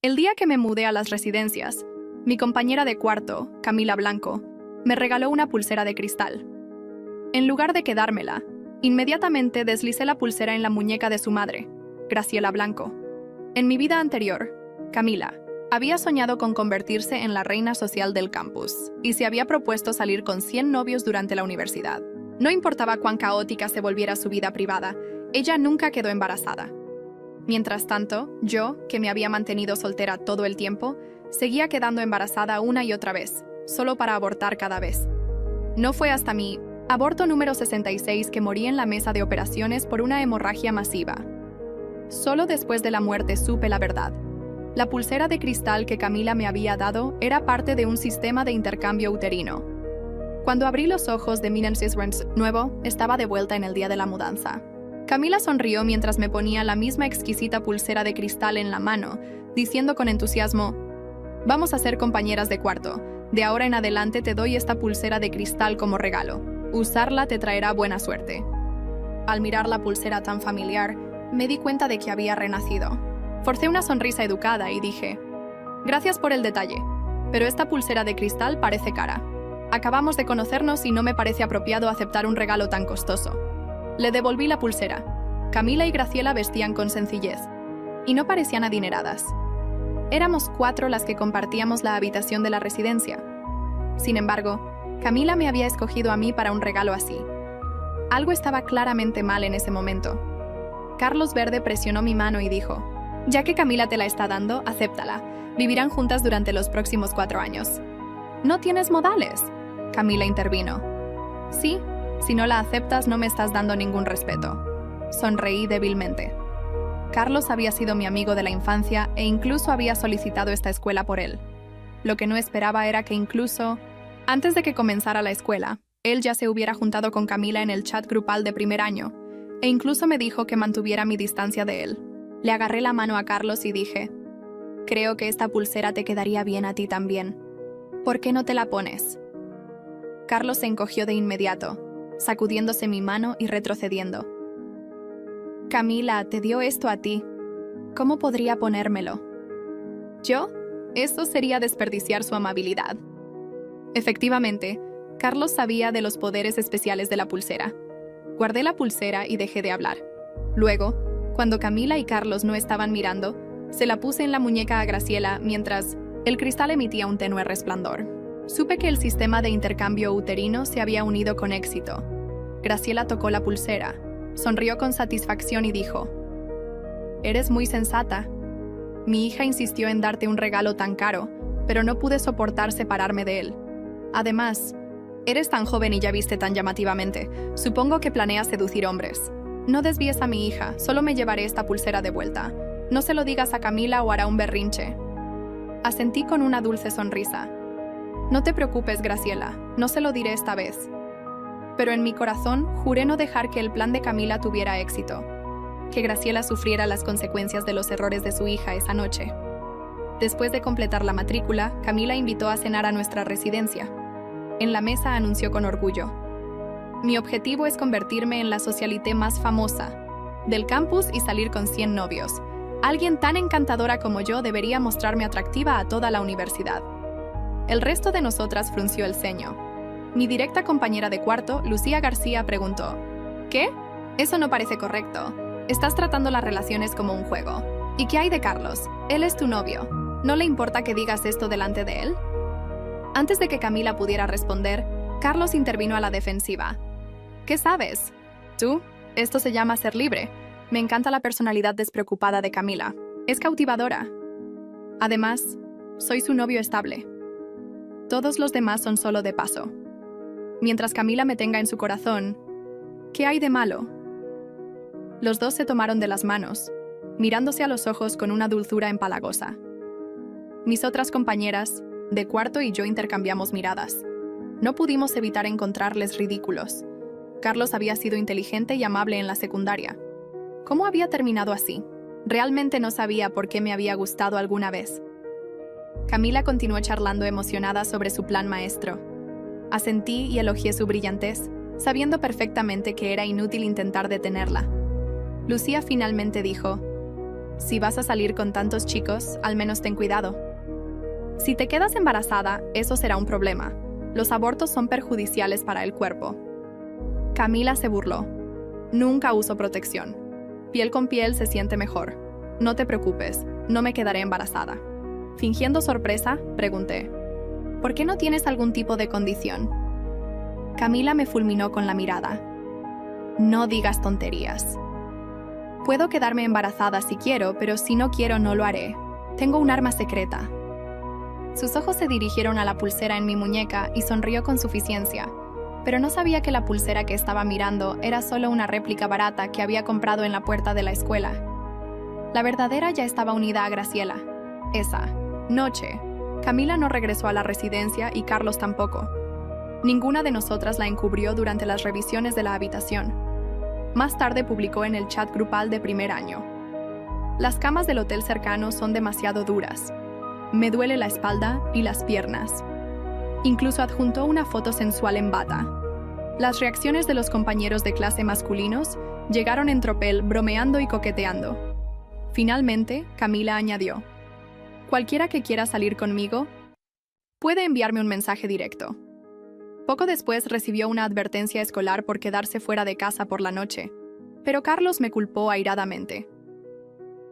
El día que me mudé a las residencias, mi compañera de cuarto, Camila Blanco, me regaló una pulsera de cristal. En lugar de quedármela, inmediatamente deslicé la pulsera en la muñeca de su madre, Graciela Blanco. En mi vida anterior, Camila había soñado con convertirse en la reina social del campus y se había propuesto salir con 100 novios durante la universidad. No importaba cuán caótica se volviera su vida privada, ella nunca quedó embarazada. Mientras tanto, yo, que me había mantenido soltera todo el tiempo, seguía quedando embarazada una y otra vez, solo para abortar cada vez. No fue hasta mi aborto número 66 que morí en la mesa de operaciones por una hemorragia masiva. Solo después de la muerte supe la verdad. La pulsera de cristal que Camila me había dado era parte de un sistema de intercambio uterino. Cuando abrí los ojos de Minen Sisrens nuevo, estaba de vuelta en el día de la mudanza. Camila sonrió mientras me ponía la misma exquisita pulsera de cristal en la mano, diciendo con entusiasmo: «Vamos a ser compañeras de cuarto. De ahora en adelante te doy esta pulsera de cristal como regalo. Usarla te traerá buena suerte». Al mirar la pulsera tan familiar, me di cuenta de que había renacido. Forcé una sonrisa educada y dije: «Gracias por el detalle, pero esta pulsera de cristal parece cara. Acabamos de conocernos y no me parece apropiado aceptar un regalo tan costoso». Le devolví la pulsera. Camila y Graciela vestían con sencillez y no parecían adineradas. Éramos 4 las que compartíamos la habitación de la residencia. Sin embargo, Camila me había escogido a mí para un regalo así. Algo estaba claramente mal en ese momento. Carlos Verde presionó mi mano y dijo: «Ya que Camila te la está dando, acéptala. Vivirán juntas durante los próximos 4 años». «No tienes modales», Camila intervino. «Sí, si no la aceptas no me estás dando ningún respeto». Sonreí débilmente. Carlos había sido mi amigo de la infancia e incluso había solicitado esta escuela por él. Lo que no esperaba era que incluso antes de que comenzara la escuela, él ya se hubiera juntado con Camila en el chat grupal de primer año, e incluso me dijo que mantuviera mi distancia de él. Le agarré la mano a Carlos y dije: «Creo que esta pulsera te quedaría bien a ti también. ¿Por qué no te la pones?». Carlos se encogió de inmediato, sacudiéndose mi mano y retrocediendo. «Camila, te dio esto a ti. ¿Cómo podría ponérmelo?». ¿Yo? Esto sería desperdiciar su amabilidad. Efectivamente, Carlos sabía de los poderes especiales de la pulsera. Guardé la pulsera y dejé de hablar. Luego, cuando Camila y Carlos no estaban mirando, se la puse en la muñeca a Graciela mientras el cristal emitía un tenue resplandor. Supe que el sistema de intercambio uterino se había unido con éxito. Graciela tocó la pulsera, sonrió con satisfacción y dijo: «Eres muy sensata. Mi hija insistió en darte un regalo tan caro, pero no pude soportar separarme de él. Además, eres tan joven y ya viste tan llamativamente. Supongo que planeas seducir hombres. No desvíes a mi hija, solo me llevaré esta pulsera de vuelta. No se lo digas a Camila o hará un berrinche». Asentí con una dulce sonrisa. «No te preocupes, Graciela, no se lo diré esta vez». Pero en mi corazón juré no dejar que el plan de Camila tuviera éxito, que Graciela sufriera las consecuencias de los errores de su hija esa noche. Después de completar la matrícula, Camila invitó a cenar a nuestra residencia. En la mesa anunció con orgullo: «Mi objetivo es convertirme en la socialité más famosa del campus y salir con 100 novios. Alguien tan encantadora como yo debería mostrarme atractiva a toda la universidad». El resto de nosotras frunció el ceño. Mi directa compañera de cuarto, Lucía García, preguntó: «¿Qué? Eso no parece correcto. Estás tratando las relaciones como un juego. ¿Y qué hay de Carlos? Él es tu novio. ¿No le importa que digas esto delante de él?». Antes de que Camila pudiera responder, Carlos intervino a la defensiva. «¿Qué sabes? ¿Tú? Esto se llama ser libre. Me encanta la personalidad despreocupada de Camila. Es cautivadora. Además, soy su novio estable. Todos los demás son solo de paso. Mientras Camila me tenga en su corazón, ¿qué hay de malo?». Los dos se tomaron de las manos, mirándose a los ojos con una dulzura empalagosa. Mis otras compañeras de cuarto y yo intercambiamos miradas. No pudimos evitar encontrarles ridículos. Carlos había sido inteligente y amable en la secundaria. ¿Cómo había terminado así? Realmente no sabía por qué me había gustado alguna vez. Camila continuó charlando emocionada sobre su plan maestro. Asentí y elogié su brillantez, sabiendo perfectamente que era inútil intentar detenerla. Lucía finalmente dijo: Si vas a salir con tantos chicos, al menos ten cuidado. Si te quedas embarazada, eso será un problema. Los abortos son perjudiciales para el cuerpo. Camila se burló. Nunca uso protección. Piel con piel se siente mejor. No te preocupes, no me quedaré embarazada. Fingiendo sorpresa, pregunté: ¿por qué no tienes algún tipo de condición? Camila me fulminó con la mirada. No digas tonterías. Puedo quedarme embarazada si quiero, pero si no quiero no lo haré. Tengo un arma secreta. Sus ojos se dirigieron a la pulsera en mi muñeca y sonrió con suficiencia, pero no sabía que la pulsera que estaba mirando era solo una réplica barata que había comprado en la puerta de la escuela. La verdadera ya estaba unida a Graciela. Esa noche, Camila no regresó a la residencia y Carlos tampoco. Ninguna de nosotras la encubrió durante las revisiones de la habitación. Más tarde publicó en el chat grupal de primer año: las camas del hotel cercano son demasiado duras. Me duele la espalda y las piernas. Incluso adjuntó una foto sensual en bata. Las reacciones de los compañeros de clase masculinos llegaron en tropel, bromeando y coqueteando. Finalmente, Camila añadió: cualquiera que quiera salir conmigo puede enviarme un mensaje directo. Poco después recibió una advertencia escolar por quedarse fuera de casa por la noche, pero Carlos me culpó airadamente.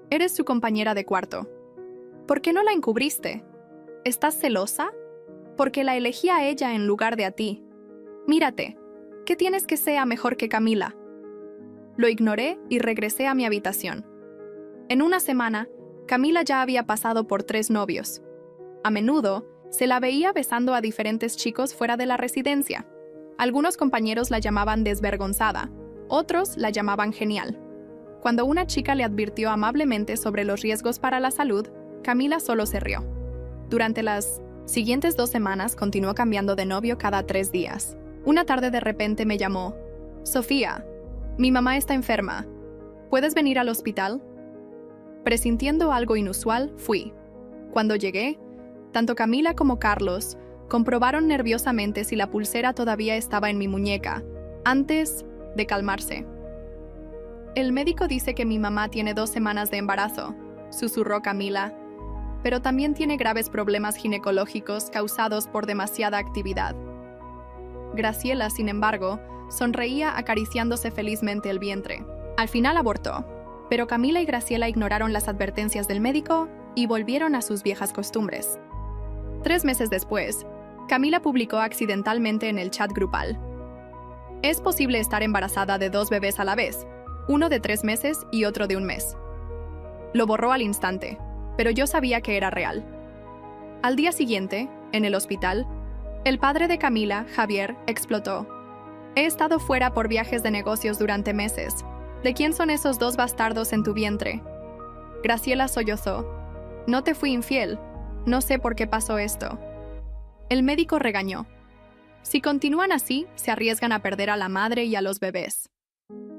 Eres su compañera de cuarto. ¿Por qué no la encubriste? ¿Estás celosa? Porque la elegí a ella en lugar de a ti. Mírate, ¿qué tienes que sea mejor que Camila? Lo ignoré y regresé a mi habitación. En una semana, Camila ya había pasado por 3 novios. A menudo, se la veía besando a diferentes chicos fuera de la residencia. Algunos compañeros la llamaban desvergonzada, otros la llamaban genial. Cuando una chica le advirtió amablemente sobre los riesgos para la salud, Camila solo se rió. Durante las siguientes 2 semanas continuó cambiando de novio cada 3 días. Una tarde de repente me llamó: Sofía, mi mamá está enferma. ¿Puedes venir al hospital? Presintiendo algo inusual, fui. Cuando llegué, tanto Camila como Carlos comprobaron nerviosamente si la pulsera todavía estaba en mi muñeca, antes de calmarse. El médico dice que mi mamá tiene 2 semanas de embarazo, susurró Camila, pero también tiene graves problemas ginecológicos causados por demasiada actividad. Graciela, sin embargo, sonreía acariciándose felizmente el vientre. Al final abortó, pero Camila y Graciela ignoraron las advertencias del médico y volvieron a sus viejas costumbres. 3 meses después, Camila publicó accidentalmente en el chat grupal: es posible estar embarazada de 2 bebés a la vez, uno de 3 meses y otro de 1 mes. Lo borró al instante, pero yo sabía que era real. Al día siguiente, en el hospital, el padre de Camila, Javier, explotó: he estado fuera por viajes de negocios durante meses. ¿De quién son esos 2 bastardos en tu vientre? Graciela sollozó: no te fui infiel. No sé por qué pasó esto. El médico regañó: si continúan así, se arriesgan a perder a la madre y a los bebés.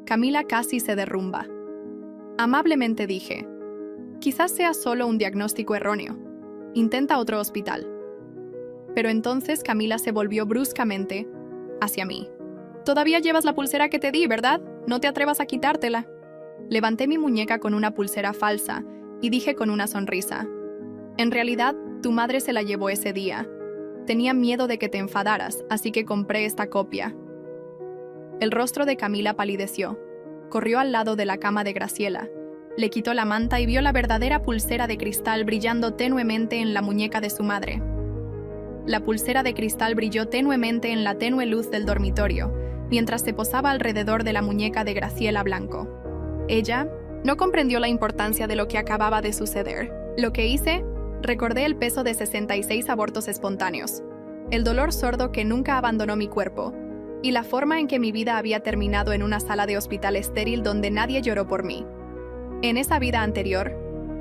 Camila casi se derrumba. Amablemente dije: quizás sea solo un diagnóstico erróneo. Intenta otro hospital. Pero entonces Camila se volvió bruscamente hacia mí. Todavía llevas la pulsera que te di, ¿verdad? No te atrevas a quitártela. Levanté mi muñeca con una pulsera falsa y dije con una sonrisa: en realidad, tu madre se la llevó ese día. Tenía miedo de que te enfadaras, así que compré esta copia. El rostro de Camila palideció. Corrió al lado de la cama de Graciela. Le quitó la manta y vio la verdadera pulsera de cristal brillando tenuemente en la muñeca de su madre. La pulsera de cristal brilló tenuemente en la tenue luz del dormitorio, mientras se posaba alrededor de la muñeca de Graciela Blanco. Ella no comprendió la importancia de lo que acababa de suceder. Lo que hice, recordé el peso de 66 abortos espontáneos, el dolor sordo que nunca abandonó mi cuerpo, y la forma en que mi vida había terminado en una sala de hospital estéril donde nadie lloró por mí. En esa vida anterior,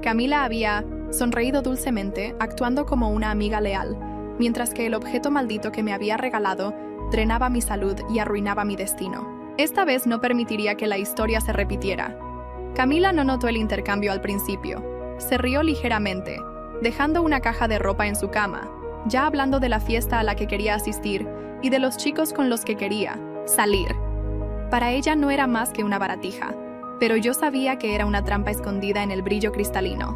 Camila había sonreído dulcemente, actuando como una amiga leal, mientras que el objeto maldito que me había regalado drenaba mi salud y arruinaba mi destino. Esta vez no permitiría que la historia se repitiera. Camila no notó el intercambio al principio. Se rió ligeramente, dejando una caja de ropa en su cama, ya hablando de la fiesta a la que quería asistir y de los chicos con los que quería salir. Para ella no era más que una baratija. pero yo sabía que era una trampa escondida en el brillo cristalino.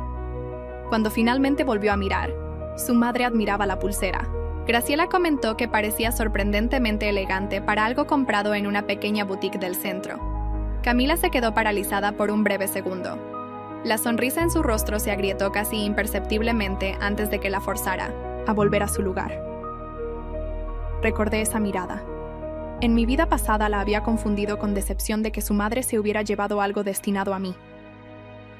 Cuando finalmente volvió a mirar, su madre admiraba la pulsera. Graciela comentó que parecía sorprendentemente elegante para algo comprado en una pequeña boutique del centro. Camila se quedó paralizada por un breve segundo. La sonrisa en su rostro se agrietó casi imperceptiblemente antes de que la forzara a volver a su lugar. Recordé esa mirada. En mi vida pasada la había confundido con decepción de que su madre se hubiera llevado algo destinado a mí.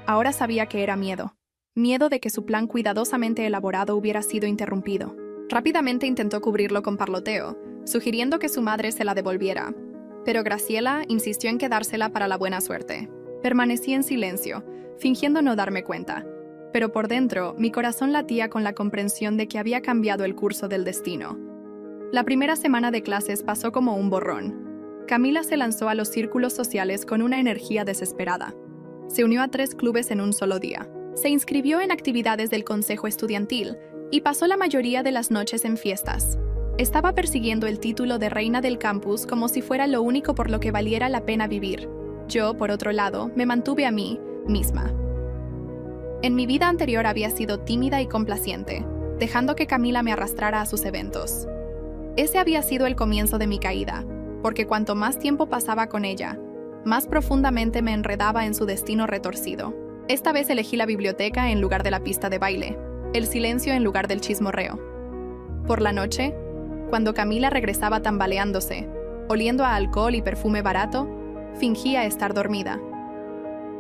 Ahora sabía que era miedo. Miedo de que su plan cuidadosamente elaborado hubiera sido interrumpido. Rápidamente intentó cubrirlo con parloteo, sugiriendo que su madre se la devolviera. Pero Graciela insistió en quedársela para la buena suerte. Permanecí en silencio, fingiendo no darme cuenta. Pero por dentro, mi corazón latía con la comprensión de que había cambiado el curso del destino. La primera semana de clases pasó como un borrón. Camila se lanzó a los círculos sociales con una energía desesperada. Se unió a 3 clubes en un solo día. Se inscribió en actividades del consejo estudiantil y pasó la mayoría de las noches en fiestas. Estaba persiguiendo el título de reina del campus como si fuera lo único por lo que valiera la pena vivir. Yo, por otro lado, me mantuve a mí misma. En mi vida anterior había sido tímida y complaciente, dejando que Camila me arrastrara a sus eventos. Ese había sido el comienzo de mi caída, porque cuanto más tiempo pasaba con ella, más profundamente me enredaba en su destino retorcido. Esta vez elegí la biblioteca en lugar de la pista de baile, el silencio en lugar del chismorreo. Por la noche, cuando Camila regresaba tambaleándose, oliendo a alcohol y perfume barato, fingía estar dormida.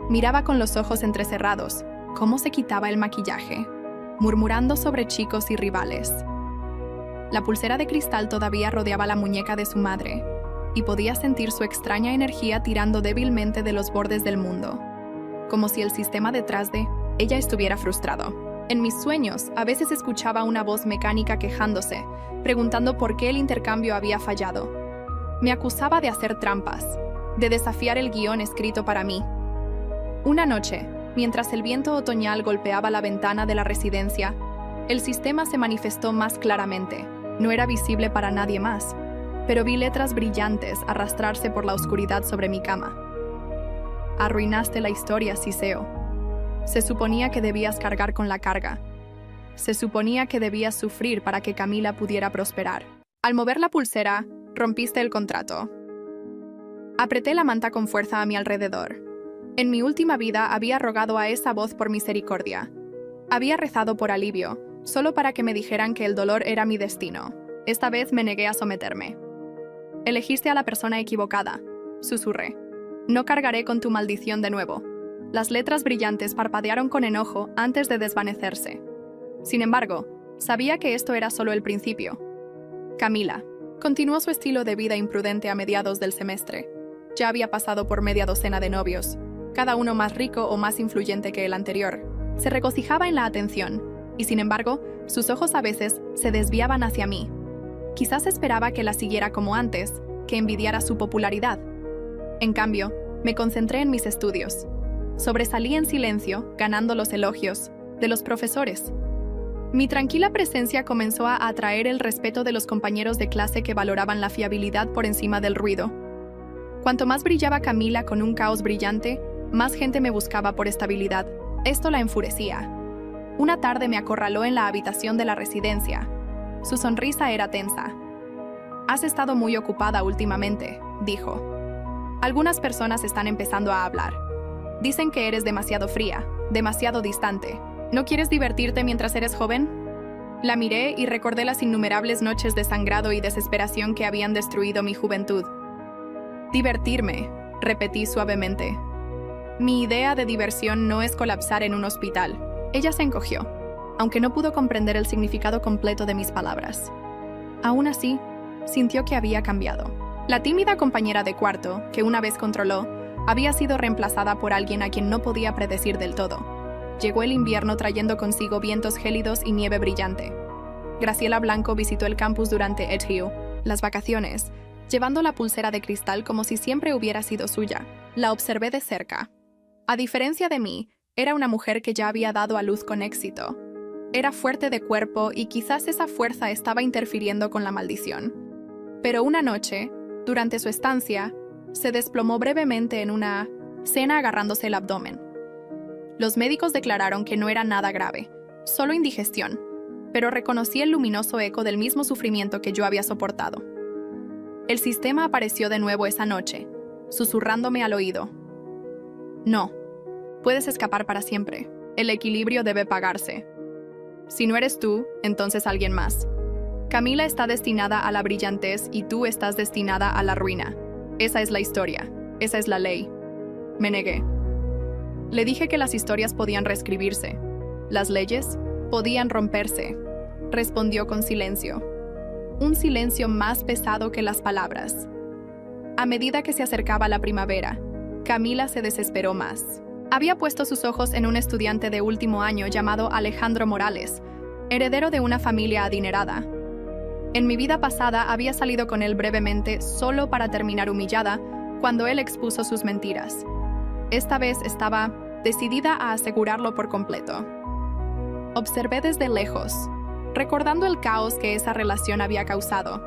Miraba con los ojos entrecerrados cómo se quitaba el maquillaje, murmurando sobre chicos y rivales. La pulsera de cristal todavía rodeaba la muñeca de su madre, y podía sentir su extraña energía tirando débilmente de los bordes del mundo, como si el sistema detrás de ella estuviera frustrado. En mis sueños, a veces escuchaba una voz mecánica quejándose, preguntando por qué el intercambio había fallado. Me acusaba de hacer trampas, de desafiar el guión escrito para mí. Una noche, mientras el viento otoñal golpeaba la ventana de la residencia, el sistema se manifestó más claramente. No era visible para nadie más, pero vi letras brillantes arrastrarse por la oscuridad sobre mi cama. Arruinaste la historia, Siseo. Se suponía que debías cargar con la carga. Se suponía que debías sufrir para que Camila pudiera prosperar. Al mover la pulsera, rompiste el contrato. Apreté la manta con fuerza a mi alrededor. En mi última vida había rogado a esa voz por misericordia. Había rezado por alivio, solo para que me dijeran que el dolor era mi destino. Esta vez me negué a someterme. Elegiste a la persona equivocada, susurré. No cargaré con tu maldición de nuevo. Las letras brillantes parpadearon con enojo antes de desvanecerse. Sin embargo, sabía que esto era solo el principio. Camila continuó su estilo de vida imprudente a mediados del semestre. Ya había pasado por media docena de novios, cada uno más rico o más influyente que el anterior. Se regocijaba en la atención, y sin embargo, sus ojos a veces se desviaban hacia mí. Quizás esperaba que la siguiera como antes, que envidiara su popularidad. En cambio, me concentré en mis estudios. Sobresalí en silencio, ganando los elogios de los profesores. Mi tranquila presencia comenzó a atraer el respeto de los compañeros de clase que valoraban la fiabilidad por encima del ruido. Cuanto más brillaba Camila con un caos brillante, más gente me buscaba por estabilidad. Esto la enfurecía. Una tarde me acorraló en la habitación de la residencia. Su sonrisa era tensa. «Has estado muy ocupada últimamente», dijo. «Algunas personas están empezando a hablar. Dicen que eres demasiado fría, demasiado distante. ¿No quieres divertirte mientras eres joven?» La miré y recordé las innumerables noches de sangrado y desesperación que habían destruido mi juventud. «Divertirme», repetí suavemente. «Mi idea de diversión no es colapsar en un hospital». Ella se encogió, aunque no pudo comprender el significado completo de mis palabras. Aún así, sintió que había cambiado. La tímida compañera de cuarto, que una vez controló, había sido reemplazada por alguien a quien no podía predecir del todo. Llegó el invierno trayendo consigo vientos gélidos y nieve brillante. Graciela Blanco visitó el campus durante ETU, las vacaciones, llevando la pulsera de cristal como si siempre hubiera sido suya. La observé de cerca. A diferencia de mí, era una mujer que ya había dado a luz con éxito. Era fuerte de cuerpo y quizás esa fuerza estaba interfiriendo con la maldición. Pero una noche, durante su estancia, se desplomó brevemente en una cena agarrándose el abdomen. Los médicos declararon que no era nada grave, solo indigestión, pero reconocí el luminoso eco del mismo sufrimiento que yo había soportado. El sistema apareció de nuevo esa noche, susurrándome al oído. No, puedes escapar para siempre. El equilibrio debe pagarse. Si no eres tú, entonces alguien más. Camila está destinada a la brillantez y tú estás destinada a la ruina. Esa es la historia. Esa es la ley. Me negué. Le dije que las historias podían reescribirse. Las leyes podían romperse. Respondió con silencio. Un silencio más pesado que las palabras. A medida que se acercaba la primavera, Camila se desesperó más. Había puesto sus ojos en un estudiante de último año llamado Alejandro Morales, heredero de una familia adinerada. En mi vida pasada había salido con él brevemente solo para terminar humillada cuando él expuso sus mentiras. Esta vez estaba decidida a asegurarlo por completo. Observé desde lejos, recordando el caos que esa relación había causado.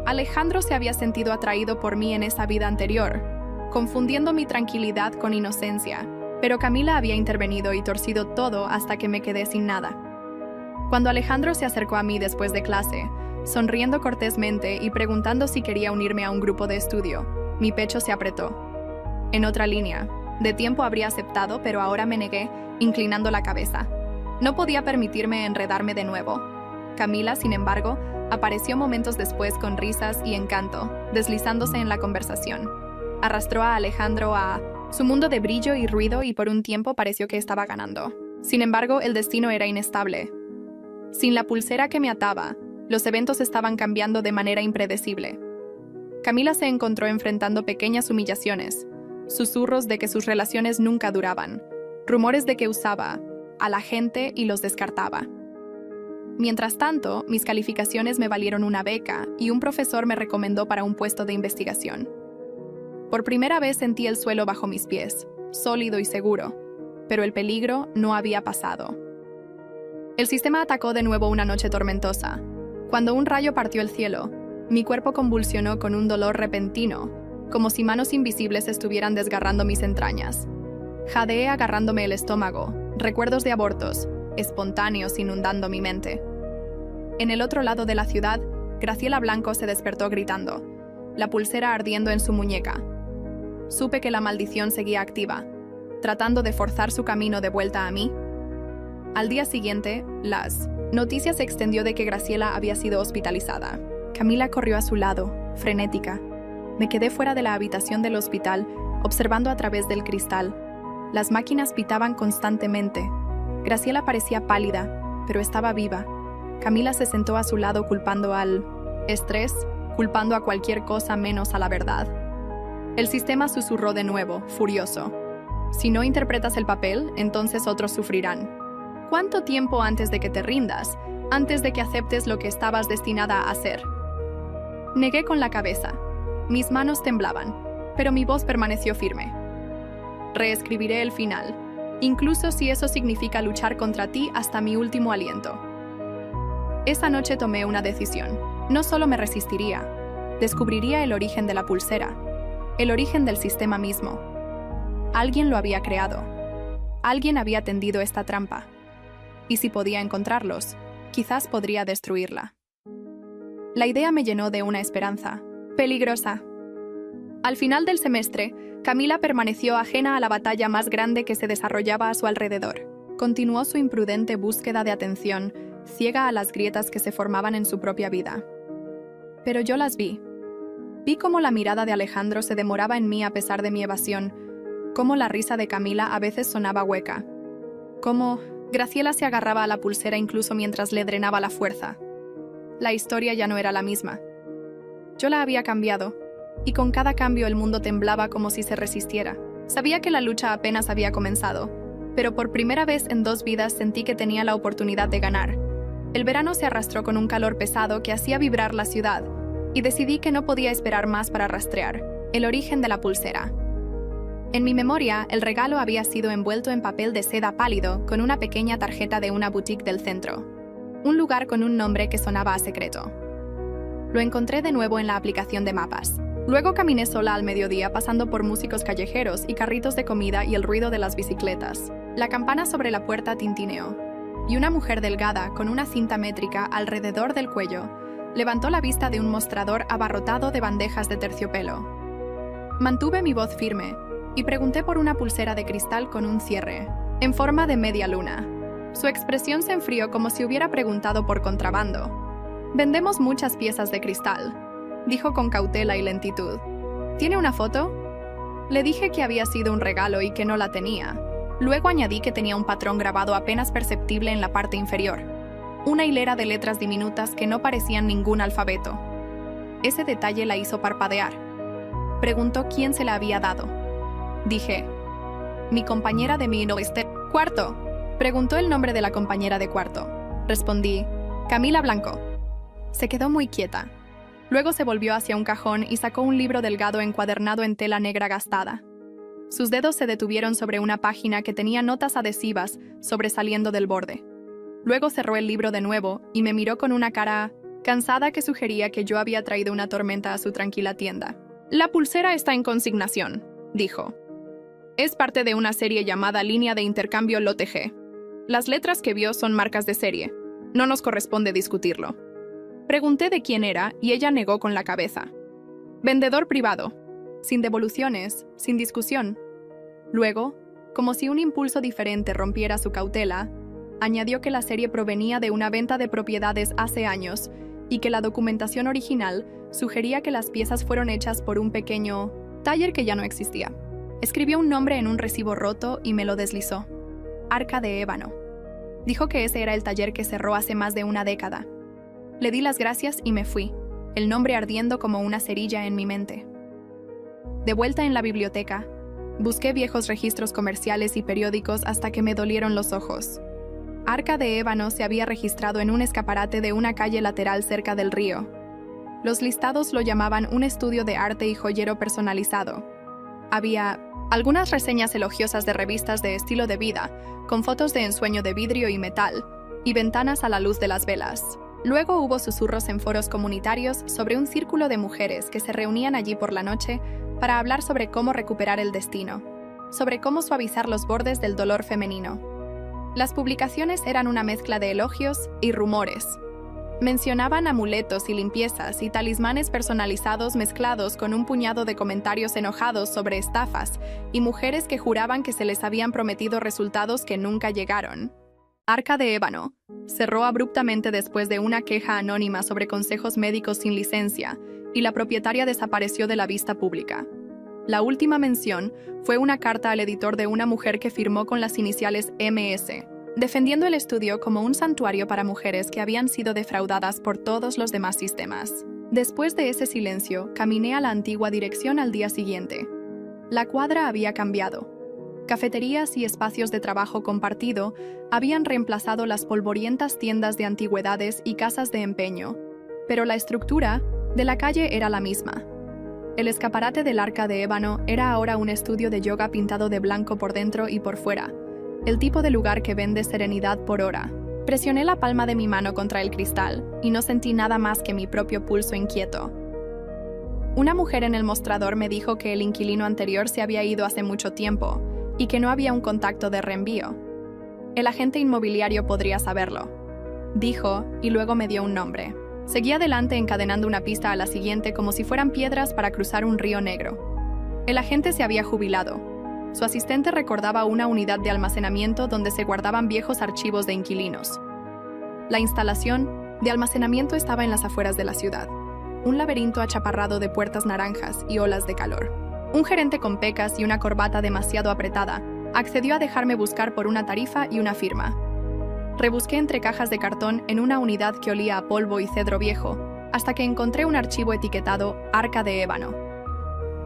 Alejandro se había sentido atraído por mí en esa vida anterior, confundiendo mi tranquilidad con inocencia, pero Camila había intervenido y torcido todo hasta que me quedé sin nada. Cuando Alejandro se acercó a mí después de clase, sonriendo cortésmente y preguntando si quería unirme a un grupo de estudio, mi pecho se apretó. En otra línea, de tiempo habría aceptado, pero ahora me negué, inclinando la cabeza. No podía permitirme enredarme de nuevo. Camila, sin embargo, apareció momentos después con risas y encanto, deslizándose en la conversación. Arrastró a Alejandro a su mundo de brillo y ruido y por un tiempo pareció que estaba ganando. Sin embargo, el destino era inestable. Sin la pulsera que me ataba, los eventos estaban cambiando de manera impredecible. Camila se encontró enfrentando pequeñas humillaciones, susurros de que sus relaciones nunca duraban, rumores de que usaba a la gente y los descartaba. Mientras tanto, mis calificaciones me valieron una beca y un profesor me recomendó para un puesto de investigación. Por primera vez sentí el suelo bajo mis pies, sólido y seguro, pero el peligro no había pasado. El sistema atacó de nuevo una noche tormentosa. Cuando un rayo partió el cielo, mi cuerpo convulsionó con un dolor repentino, como si manos invisibles estuvieran desgarrando mis entrañas. Jadeé agarrándome el estómago, recuerdos de abortos, espontáneos inundando mi mente. En el otro lado de la ciudad, Graciela Blanco se despertó gritando, la pulsera ardiendo en su muñeca. Supe que la maldición seguía activa, tratando de forzar su camino de vuelta a mí. Al día siguiente, las noticias se extendió de que Graciela había sido hospitalizada. Camila corrió a su lado, frenética. Me quedé fuera de la habitación del hospital, observando a través del cristal. Las máquinas pitaban constantemente. Graciela parecía pálida, pero estaba viva. Camila se sentó a su lado culpando al estrés, culpando a cualquier cosa menos a la verdad. El sistema susurró de nuevo, furioso. Si no interpretas el papel, entonces otros sufrirán. ¿Cuánto tiempo antes de que te rindas, antes de que aceptes lo que estabas destinada a hacer? Negué con la cabeza. Mis manos temblaban, pero mi voz permaneció firme. Reescribiré el final, incluso si eso significa luchar contra ti hasta mi último aliento. Esa noche tomé una decisión. No solo me resistiría, descubriría el origen de la pulsera, el origen del sistema mismo. Alguien lo había creado. Alguien había tendido esta trampa. Y si podía encontrarlos, quizás podría destruirla. La idea me llenó de una esperanza. Peligrosa. Al final del semestre, Camila permaneció ajena a la batalla más grande que se desarrollaba a su alrededor. Continuó su imprudente búsqueda de atención, ciega a las grietas que se formaban en su propia vida. Pero yo las vi. Vi cómo la mirada de Alejandro se demoraba en mí a pesar de mi evasión, cómo la risa de Camila a veces sonaba hueca, cómo Graciela se agarraba a la pulsera incluso mientras le drenaba la fuerza. La historia ya no era la misma. Yo la había cambiado, y con cada cambio el mundo temblaba como si se resistiera. Sabía que la lucha apenas había comenzado, pero por primera vez en 2 vidas sentí que tenía la oportunidad de ganar. El verano se arrastró con un calor pesado que hacía vibrar la ciudad, y decidí que no podía esperar más para rastrear el origen de la pulsera. En mi memoria, el regalo había sido envuelto en papel de seda pálido con una pequeña tarjeta de una boutique del centro, un lugar con un nombre que sonaba a secreto. Lo encontré de nuevo en la aplicación de mapas, Luego caminé sola al mediodía pasando por músicos callejeros y carritos de comida y el ruido de las bicicletas. La campana sobre la puerta tintineó, y una mujer delgada con una cinta métrica alrededor del cuello levantó la vista de un mostrador abarrotado de bandejas de terciopelo. Mantuve mi voz firme y pregunté por una pulsera de cristal con un cierre, en forma de media luna. Su expresión se enfrió como si hubiera preguntado por contrabando. «Vendemos muchas piezas de cristal», dijo con cautela y lentitud. «¿Tiene una foto?» Le dije que había sido un regalo y que no la tenía. Luego añadí que tenía un patrón grabado apenas perceptible en la parte inferior. Una hilera de letras diminutas que no parecían ningún alfabeto. Ese detalle la hizo parpadear. Preguntó quién se la había dado. Dije, «Mi compañera de mi cuarto». Preguntó el nombre de la compañera de cuarto. Respondí, «Camila Blanco». Se quedó muy quieta. Luego se volvió hacia un cajón y sacó un libro delgado encuadernado en tela negra gastada. Sus dedos se detuvieron sobre una página que tenía notas adhesivas sobresaliendo del borde. Luego cerró el libro de nuevo y me miró con una cara cansada que sugería que yo había traído una tormenta a su tranquila tienda. «La pulsera está en consignación», dijo. «Es parte de una serie llamada Línea de Intercambio Lote G. Las letras que vio son marcas de serie. No nos corresponde discutirlo». Pregunté de quién era y ella negó con la cabeza. «Vendedor privado. Sin devoluciones, sin discusión». Luego, como si un impulso diferente rompiera su cautela, añadió que la serie provenía de una venta de propiedades hace años y que la documentación original sugería que las piezas fueron hechas por un pequeño taller que ya no existía. Escribió un nombre en un recibo roto y me lo deslizó. Arca de Ébano. Dijo que ese era el taller que cerró hace más de una década. Le di las gracias y me fui, el nombre ardiendo como una cerilla en mi mente. De vuelta en la biblioteca, busqué viejos registros comerciales y periódicos hasta que me dolieron los ojos. Arca de Ébano se había registrado en un escaparate de una calle lateral cerca del río. Los listados lo llamaban un estudio de arte y joyero personalizado. Había algunas reseñas elogiosas de revistas de estilo de vida, con fotos de ensueño de vidrio y metal, y ventanas a la luz de las velas. Luego hubo susurros en foros comunitarios sobre un círculo de mujeres que se reunían allí por la noche para hablar sobre cómo recuperar el destino, sobre cómo suavizar los bordes del dolor femenino. Las publicaciones eran una mezcla de elogios y rumores. Mencionaban amuletos y limpiezas y talismanes personalizados mezclados con un puñado de comentarios enojados sobre estafas y mujeres que juraban que se les habían prometido resultados que nunca llegaron. Arca de Ébano cerró abruptamente después de una queja anónima sobre consejos médicos sin licencia y la propietaria desapareció de la vista pública. La última mención fue una carta al editor de una mujer que firmó con las iniciales MS, defendiendo el estudio como un santuario para mujeres que habían sido defraudadas por todos los demás sistemas. Después de ese silencio, caminé a la antigua dirección al día siguiente. La cuadra había cambiado. Cafeterías y espacios de trabajo compartido habían reemplazado las polvorientas tiendas de antigüedades y casas de empeño, pero la estructura de la calle era la misma. El escaparate del Arca de Ébano era ahora un estudio de yoga pintado de blanco por dentro y por fuera, el tipo de lugar que vende serenidad por hora. Presioné la palma de mi mano contra el cristal y no sentí nada más que mi propio pulso inquieto. Una mujer en el mostrador me dijo que el inquilino anterior se había ido hace mucho tiempo y que no había un contacto de reenvío. El agente inmobiliario podría saberlo, dijo, y luego me dio un nombre. Seguí adelante encadenando una pista a la siguiente como si fueran piedras para cruzar un río negro. El agente se había jubilado. Su asistente recordaba una unidad de almacenamiento donde se guardaban viejos archivos de inquilinos. La instalación de almacenamiento estaba en las afueras de la ciudad, un laberinto achaparrado de puertas naranjas y olas de calor. Un gerente con pecas y una corbata demasiado apretada accedió a dejarme buscar por una tarifa y una firma. Rebusqué entre cajas de cartón en una unidad que olía a polvo y cedro viejo, hasta que encontré un archivo etiquetado Arca de Ébano.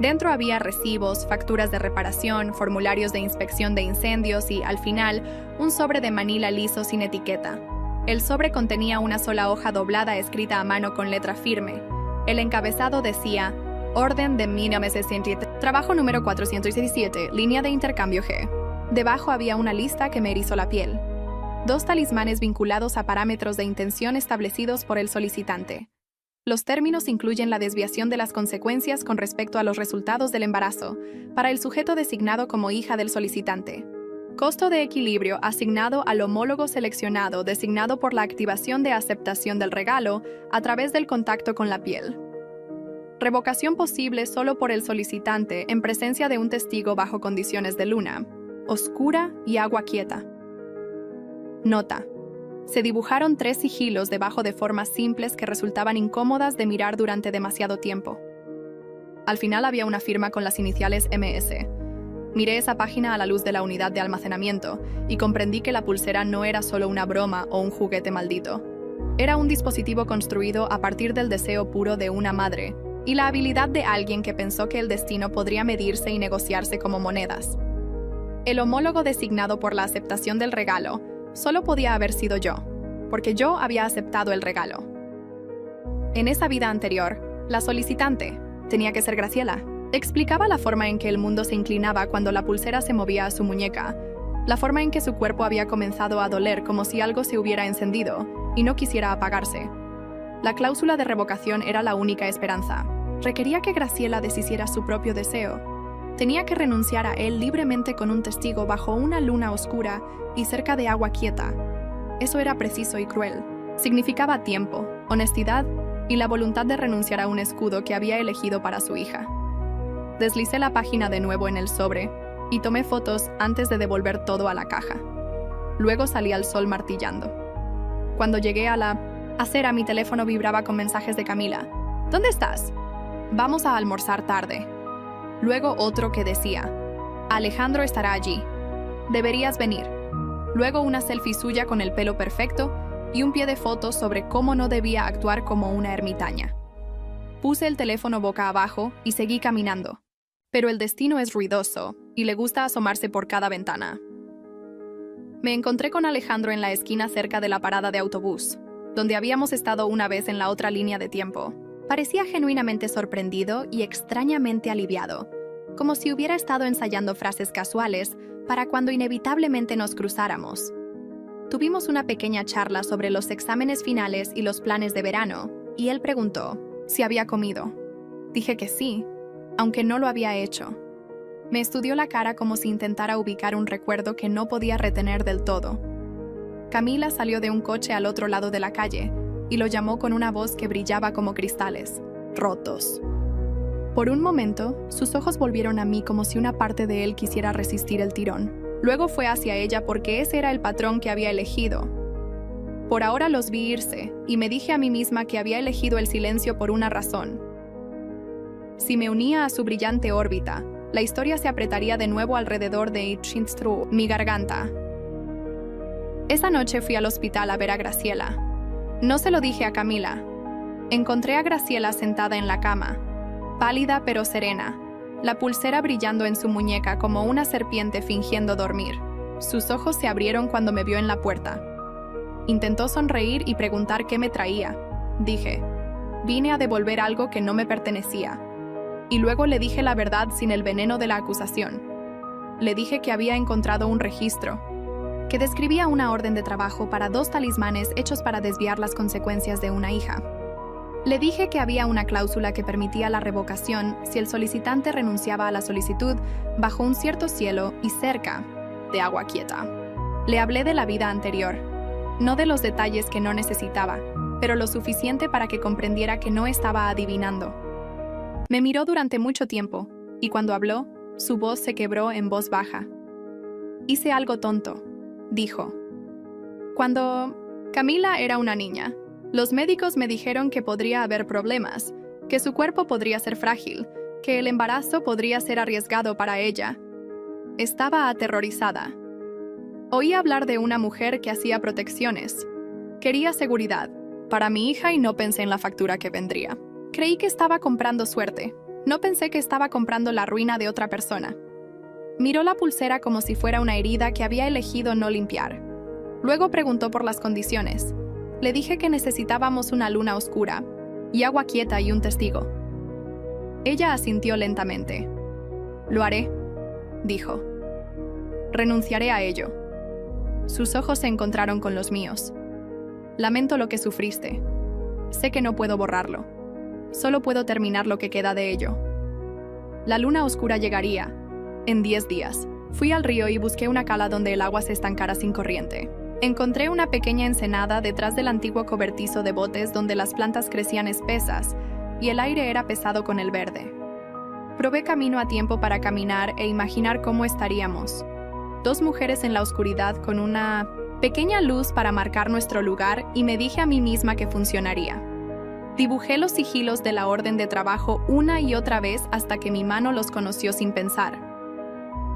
Dentro había recibos, facturas de reparación, formularios de inspección de incendios y, al final, un sobre de manila liso sin etiqueta. El sobre contenía una sola hoja doblada escrita a mano con letra firme. El encabezado decía: Orden de 1963, trabajo número 417, línea de intercambio G. Debajo había una lista que me erizó la piel. 2 talismanes vinculados a parámetros de intención establecidos por el solicitante. Los términos incluyen la desviación de las consecuencias con respecto a los resultados del embarazo para el sujeto designado como hija del solicitante. Costo de equilibrio asignado al homólogo seleccionado designado por la activación de aceptación del regalo a través del contacto con la piel. Revocación posible solo por el solicitante en presencia de un testigo bajo condiciones de luna, oscura y agua quieta. Nota: se dibujaron 3 sigilos debajo de formas simples que resultaban incómodas de mirar durante demasiado tiempo. Al final había una firma con las iniciales MS. Miré esa página a la luz de la unidad de almacenamiento y comprendí que la pulsera no era solo una broma o un juguete maldito. Era un dispositivo construido a partir del deseo puro de una madre y la habilidad de alguien que pensó que el destino podría medirse y negociarse como monedas. El homólogo designado por la aceptación del regalo solo podía haber sido yo, porque yo había aceptado el regalo. En esa vida anterior, la solicitante tenía que ser Graciela. Explicaba la forma en que el mundo se inclinaba cuando la pulsera se movía a su muñeca, la forma en que su cuerpo había comenzado a doler como si algo se hubiera encendido y no quisiera apagarse. La cláusula de revocación era la única esperanza. Requería que Graciela deshiciera su propio deseo. Tenía que renunciar a él libremente con un testigo bajo una luna oscura y cerca de agua quieta. Eso era preciso y cruel. Significaba tiempo, honestidad y la voluntad de renunciar a un escudo que había elegido para su hija. Deslicé la página de nuevo en el sobre y tomé fotos antes de devolver todo a la caja. Luego salí al sol martillando. Cuando llegué a la acera, mi teléfono vibraba con mensajes de Camila. ¿Dónde estás? Vamos a almorzar tarde. Luego otro que decía, Alejandro estará allí. Deberías venir. Luego una selfie suya con el pelo perfecto y un pie de foto sobre cómo no debía actuar como una ermitaña. Puse el teléfono boca abajo y seguí caminando. Pero el destino es ruidoso y le gusta asomarse por cada ventana. Me encontré con Alejandro en la esquina cerca de la parada de autobús, donde habíamos estado una vez en la otra línea de tiempo. Parecía genuinamente sorprendido y extrañamente aliviado, como si hubiera estado ensayando frases casuales para cuando inevitablemente nos cruzáramos. Tuvimos una pequeña charla sobre los exámenes finales y los planes de verano, y él preguntó si había comido. Dije que sí, aunque no lo había hecho. Me estudió la cara como si intentara ubicar un recuerdo que no podía retener del todo. Camila salió de un coche al otro lado de la calle y lo llamó con una voz que brillaba como cristales, rotos. Por un momento, sus ojos volvieron a mí como si una parte de él quisiera resistir el tirón. Luego fue hacia ella porque ese era el patrón que había elegido. Por ahora los vi irse, y me dije a mí misma que había elegido el silencio por una razón. Si me unía a su brillante órbita, la historia se apretaría de nuevo alrededor de mi garganta. Esa noche fui al hospital a ver a Graciela. No se lo dije a Camila. Encontré a Graciela sentada en la cama, pálida pero serena, la pulsera brillando en su muñeca como una serpiente fingiendo dormir. Sus ojos se abrieron cuando me vio en la puerta. Intentó sonreír y preguntar qué me traía. Dije, vine a devolver algo que no me pertenecía. Y luego le dije la verdad sin el veneno de la acusación. Le dije que había encontrado un registro, que describía una orden de trabajo para 2 talismanes hechos para desviar las consecuencias de una hija. Le dije que había una cláusula que permitía la revocación si el solicitante renunciaba a la solicitud bajo un cierto cielo y cerca de agua quieta. Le hablé de la vida anterior, no de los detalles que no necesitaba, pero lo suficiente para que comprendiera que no estaba adivinando. Me miró durante mucho tiempo, y cuando habló, su voz se quebró en voz baja. Hice algo tonto, dijo. Cuando Camila era una niña, los médicos me dijeron que podría haber problemas, que su cuerpo podría ser frágil, que el embarazo podría ser arriesgado para ella. Estaba aterrorizada. Oí hablar de una mujer que hacía protecciones. Quería seguridad para mi hija y no pensé en la factura que vendría. Creí que estaba comprando suerte. No pensé que estaba comprando la ruina de otra persona. Miró la pulsera como si fuera una herida que había elegido no limpiar. Luego preguntó por las condiciones. Le dije que necesitábamos una luna oscura, y agua quieta y un testigo. Ella asintió lentamente. Lo haré, dijo. Renunciaré a ello. Sus ojos se encontraron con los míos. Lamento lo que sufriste. Sé que no puedo borrarlo. Solo puedo terminar lo que queda de ello. La luna oscura llegaría en 10 días. Fui al río y busqué una cala donde el agua se estancara sin corriente. Encontré una pequeña ensenada detrás del antiguo cobertizo de botes donde las plantas crecían espesas y el aire era pesado con el verde. Probé camino a tiempo para caminar e imaginar cómo estaríamos. 2 mujeres en la oscuridad con una pequeña luz para marcar nuestro lugar y me dije a mí misma que funcionaría. Dibujé los sigilos de la orden de trabajo una y otra vez hasta que mi mano los conoció sin pensar.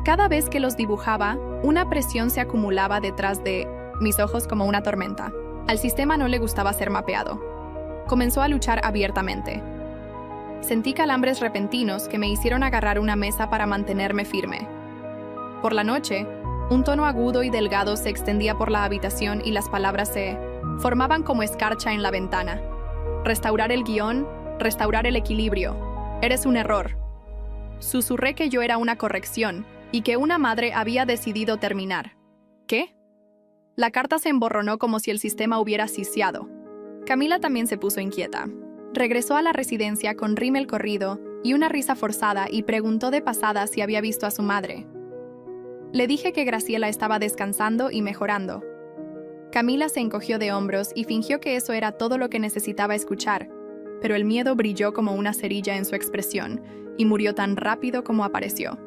Cada vez que los dibujaba, una presión se acumulaba detrás de mis ojos como una tormenta. Al sistema no le gustaba ser mapeado. Comenzó a luchar abiertamente. Sentí calambres repentinos que me hicieron agarrar una mesa para mantenerme firme. Por la noche, un tono agudo y delgado se extendía por la habitación y las palabras se formaban como escarcha en la ventana. Restaurar el guión, restaurar el equilibrio. Eres un error. Susurré que yo era una corrección y que una madre había decidido terminar. ¿Qué? La carta se emborronó como si el sistema hubiera sisiado. Camila también se puso inquieta. Regresó a la residencia con rímel corrido y una risa forzada y preguntó de pasada si había visto a su madre. Le dije que Graciela estaba descansando y mejorando. Camila se encogió de hombros y fingió que eso era todo lo que necesitaba escuchar, pero el miedo brilló como una cerilla en su expresión y murió tan rápido como apareció.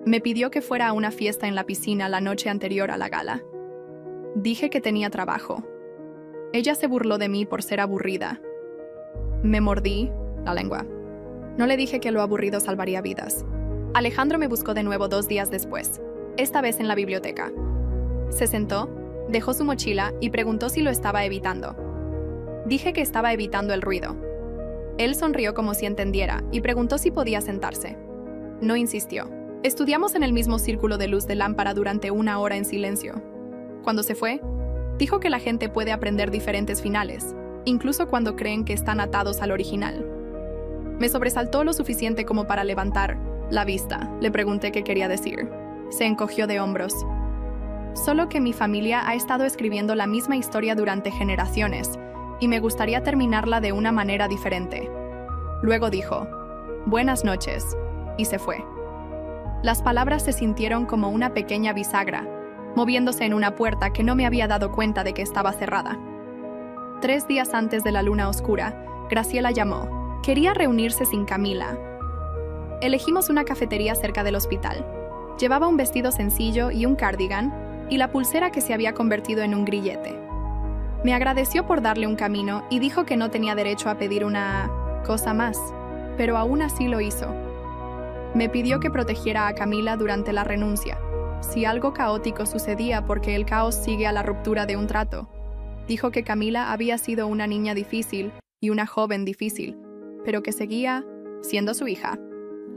Me pidió que fuera a una fiesta en la piscina la noche anterior a la gala. Dije que tenía trabajo. Ella se burló de mí por ser aburrida. Me mordí la lengua. No le dije que lo aburrido salvaría vidas. Alejandro me buscó de nuevo 2 días después, esta vez en la biblioteca. Se sentó, dejó su mochila y preguntó si lo estaba evitando. Dije que estaba evitando el ruido. Él sonrió como si entendiera y preguntó si podía sentarse. No insistió. Estudiamos en el mismo círculo de luz de lámpara durante 1 hora en silencio. Cuando se fue, dijo que la gente puede aprender diferentes finales, incluso cuando creen que están atados al original. Me sobresaltó lo suficiente como para levantar la vista. Le pregunté qué quería decir. Se encogió de hombros. Solo que mi familia ha estado escribiendo la misma historia durante generaciones, y me gustaría terminarla de una manera diferente. Luego dijo, «Buenas noches», y se fue. Las palabras se sintieron como una pequeña bisagra, moviéndose en una puerta que no me había dado cuenta de que estaba cerrada. 3 días antes de la luna oscura, Graciela llamó. Quería reunirse sin Camila. Elegimos una cafetería cerca del hospital. Llevaba un vestido sencillo y un cardigan, y la pulsera que se había convertido en un grillete. Me agradeció por darle un camino y dijo que no tenía derecho a pedir una cosa más, pero aún así lo hizo. Me pidió que protegiera a Camila durante la renuncia, si algo caótico sucedía porque el caos sigue a la ruptura de un trato. Dijo que Camila había sido una niña difícil y una joven difícil, pero que seguía siendo su hija.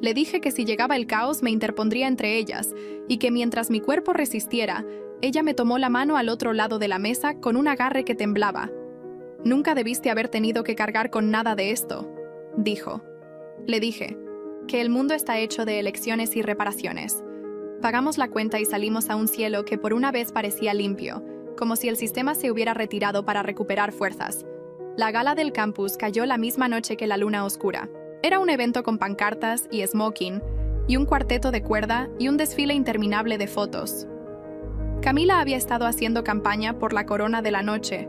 Le dije que si llegaba el caos me interpondría entre ellas y que mientras mi cuerpo resistiera, ella me tomó la mano al otro lado de la mesa con un agarre que temblaba. «Nunca debiste haber tenido que cargar con nada de esto», dijo. Le dije que el mundo está hecho de elecciones y reparaciones. Pagamos la cuenta y salimos a un cielo que por una vez parecía limpio, como si el sistema se hubiera retirado para recuperar fuerzas. La gala del campus cayó la misma noche que la luna oscura. Era un evento con pancartas y smoking, y un cuarteto de cuerda y un desfile interminable de fotos. Camila había estado haciendo campaña por la corona de la noche,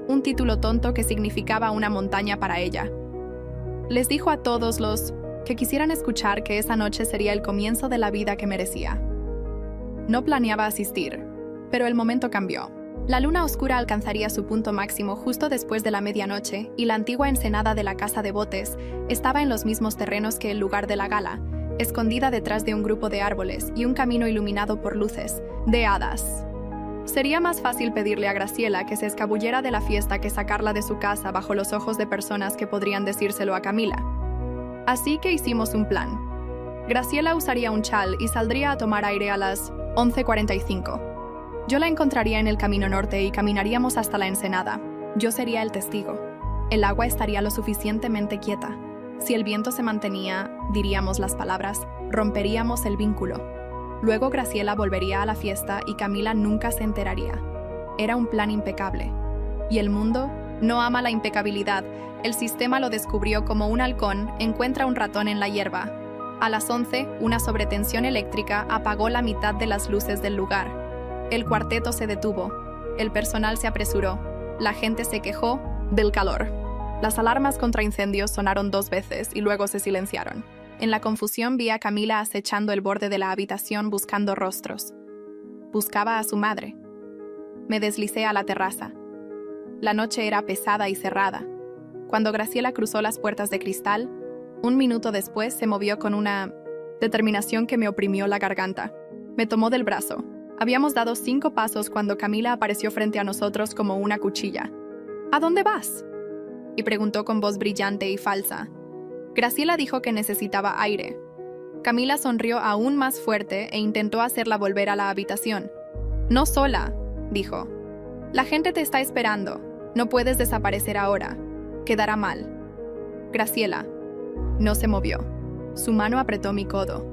un título tonto que significaba una montaña para ella. Les dijo a todos los que quisieran escuchar que esa noche sería el comienzo de la vida que merecía. No planeaba asistir, pero el momento cambió. La luna oscura alcanzaría su punto máximo justo después de la medianoche y la antigua ensenada de la casa de botes estaba en los mismos terrenos que el lugar de la gala, escondida detrás de un grupo de árboles y un camino iluminado por luces de hadas. Sería más fácil pedirle a Graciela que se escabullera de la fiesta que sacarla de su casa bajo los ojos de personas que podrían decírselo a Camila. Así que hicimos un plan. Graciela usaría un chal y saldría a tomar aire a las 11:45. Yo la encontraría en el camino norte y caminaríamos hasta la ensenada. Yo sería el testigo. El agua estaría lo suficientemente quieta. Si el viento se mantenía, diríamos las palabras, romperíamos el vínculo. Luego Graciela volvería a la fiesta y Camila nunca se enteraría. Era un plan impecable. Y el mundo No ama la impecabilidad. El sistema lo descubrió como un halcón encuentra un ratón en la hierba. A las 11, una sobretensión eléctrica apagó la mitad de las luces del lugar. El cuarteto se detuvo. El personal se apresuró. La gente se quejó del calor. Las alarmas contra incendios sonaron 2 veces y luego se silenciaron. En la confusión vi a Camila acechando el borde de la habitación buscando rostros. Buscaba a su madre. Me deslicé a la terraza. La noche era pesada y cerrada. Cuando Graciela cruzó las puertas de cristal, 1 minuto después se movió con una determinación que me oprimió la garganta. Me tomó del brazo. Habíamos dado 5 pasos cuando Camila apareció frente a nosotros como una cuchilla. ¿A dónde vas?, y preguntó con voz brillante y falsa. Graciela dijo que necesitaba aire. Camila sonrió aún más fuerte e intentó hacerla volver a la habitación. «No sola», dijo. «La gente te está esperando. No puedes desaparecer ahora. Quedará mal». Graciela no se movió. Su mano apretó mi codo.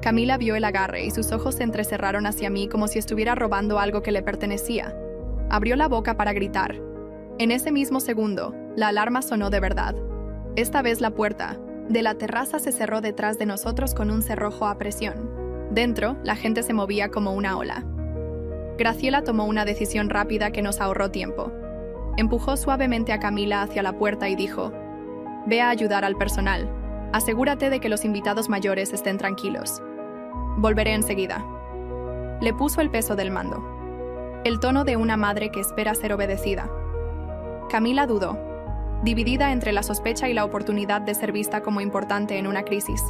Camila vio el agarre y sus ojos se entrecerraron hacia mí como si estuviera robando algo que le pertenecía. Abrió la boca para gritar. En ese mismo segundo, la alarma sonó de verdad. Esta vez la puerta de la terraza se cerró detrás de nosotros con un cerrojo a presión. Dentro, la gente se movía como una ola. Graciela tomó una decisión rápida que nos ahorró tiempo. Empujó suavemente a Camila hacia la puerta y dijo: «Ve a ayudar al personal. Asegúrate de que los invitados mayores estén tranquilos. Volveré enseguida». Le puso el peso del mando. El tono de una madre que espera ser obedecida. Camila dudó, dividida entre la sospecha y la oportunidad de ser vista como importante en una crisis.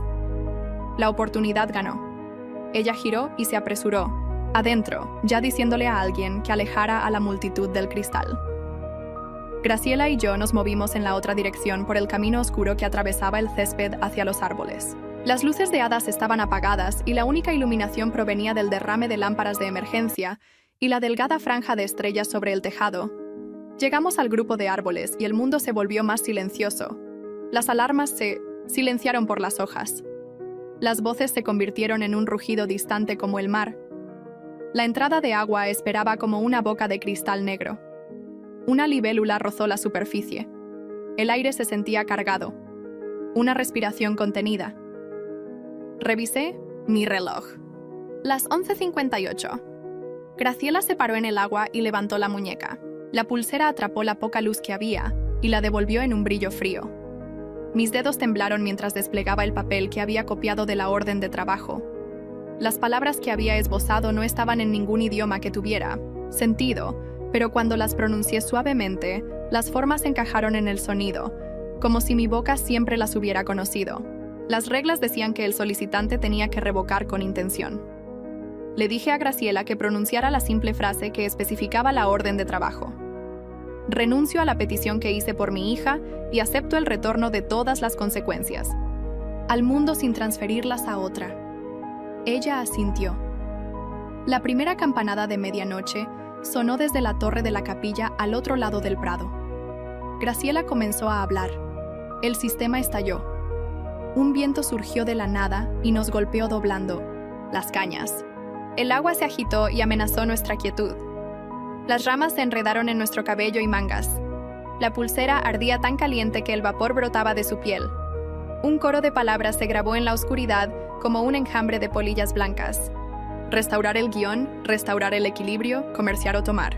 La oportunidad ganó. Ella giró y se apresuró, adentro, ya diciéndole a alguien que alejara a la multitud del cristal. Graciela y yo nos movimos en la otra dirección por el camino oscuro que atravesaba el césped hacia los árboles. Las luces de hadas estaban apagadas y la única iluminación provenía del derrame de lámparas de emergencia y la delgada franja de estrellas sobre el tejado. Llegamos al grupo de árboles y el mundo se volvió más silencioso. Las alarmas se silenciaron por las hojas. Las voces se convirtieron en un rugido distante como el mar. La entrada de agua esperaba como una boca de cristal negro. Una libélula rozó la superficie. El aire se sentía cargado. Una respiración contenida. Revisé mi reloj. Las 11:58. Graciela se paró en el agua y levantó la muñeca. La pulsera atrapó la poca luz que había y la devolvió en un brillo frío. Mis dedos temblaron mientras desplegaba el papel que había copiado de la orden de trabajo. Las palabras que había esbozado no estaban en ningún idioma que tuviera sentido, pero cuando las pronuncié suavemente, las formas encajaron en el sonido, como si mi boca siempre las hubiera conocido. Las reglas decían que el solicitante tenía que revocar con intención. Le dije a Graciela que pronunciara la simple frase que especificaba la orden de trabajo. Renuncio a la petición que hice por mi hija y acepto el retorno de todas las consecuencias. Al mundo sin transferirlas a otra. Ella asintió. La primera campanada de medianoche sonó desde la torre de la capilla al otro lado del prado. Graciela comenzó a hablar. El sistema estalló. Un viento surgió de la nada y nos golpeó doblando las cañas. El agua se agitó y amenazó nuestra quietud. Las ramas se enredaron en nuestro cabello y mangas. La pulsera ardía tan caliente que el vapor brotaba de su piel. Un coro de palabras se grabó en la oscuridad como un enjambre de polillas blancas. Restaurar el guión, restaurar el equilibrio, comerciar o tomar.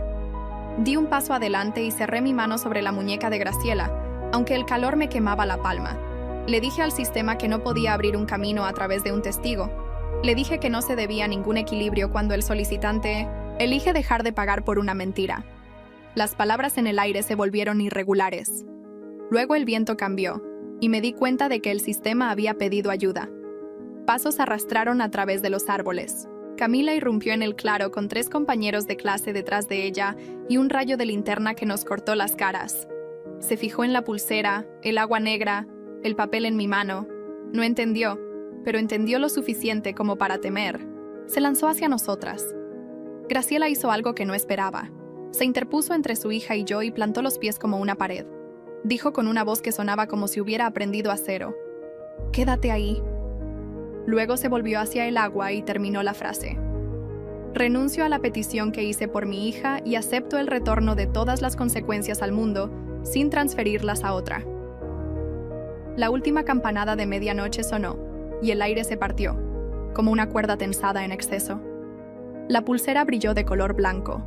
Di un paso adelante y cerré mi mano sobre la muñeca de Graciela, aunque el calor me quemaba la palma. Le dije al sistema que no podía abrir un camino a través de un testigo. Le dije que no se debía ningún equilibrio cuando el solicitante elige dejar de pagar por una mentira. Las palabras en el aire se volvieron irregulares. Luego el viento cambió, y me di cuenta de que el sistema había pedido ayuda. Pasos arrastraron a través de los árboles. Camila irrumpió en el claro con 3 compañeros de clase detrás de ella y un rayo de linterna que nos cortó las caras. Se fijó en la pulsera, el agua negra, el papel en mi mano. No entendió, pero entendió lo suficiente como para temer. Se lanzó hacia nosotras. Graciela hizo algo que no esperaba. Se interpuso entre su hija y yo y plantó los pies como una pared. Dijo con una voz que sonaba como si hubiera aprendido acero: «Quédate ahí». Luego se volvió hacia el agua y terminó la frase: «Renuncio a la petición que hice por mi hija y acepto el retorno de todas las consecuencias al mundo sin transferirlas a otra. La última campanada de medianoche sonó, y el aire se partió, como una cuerda tensada en exceso. La pulsera brilló de color blanco.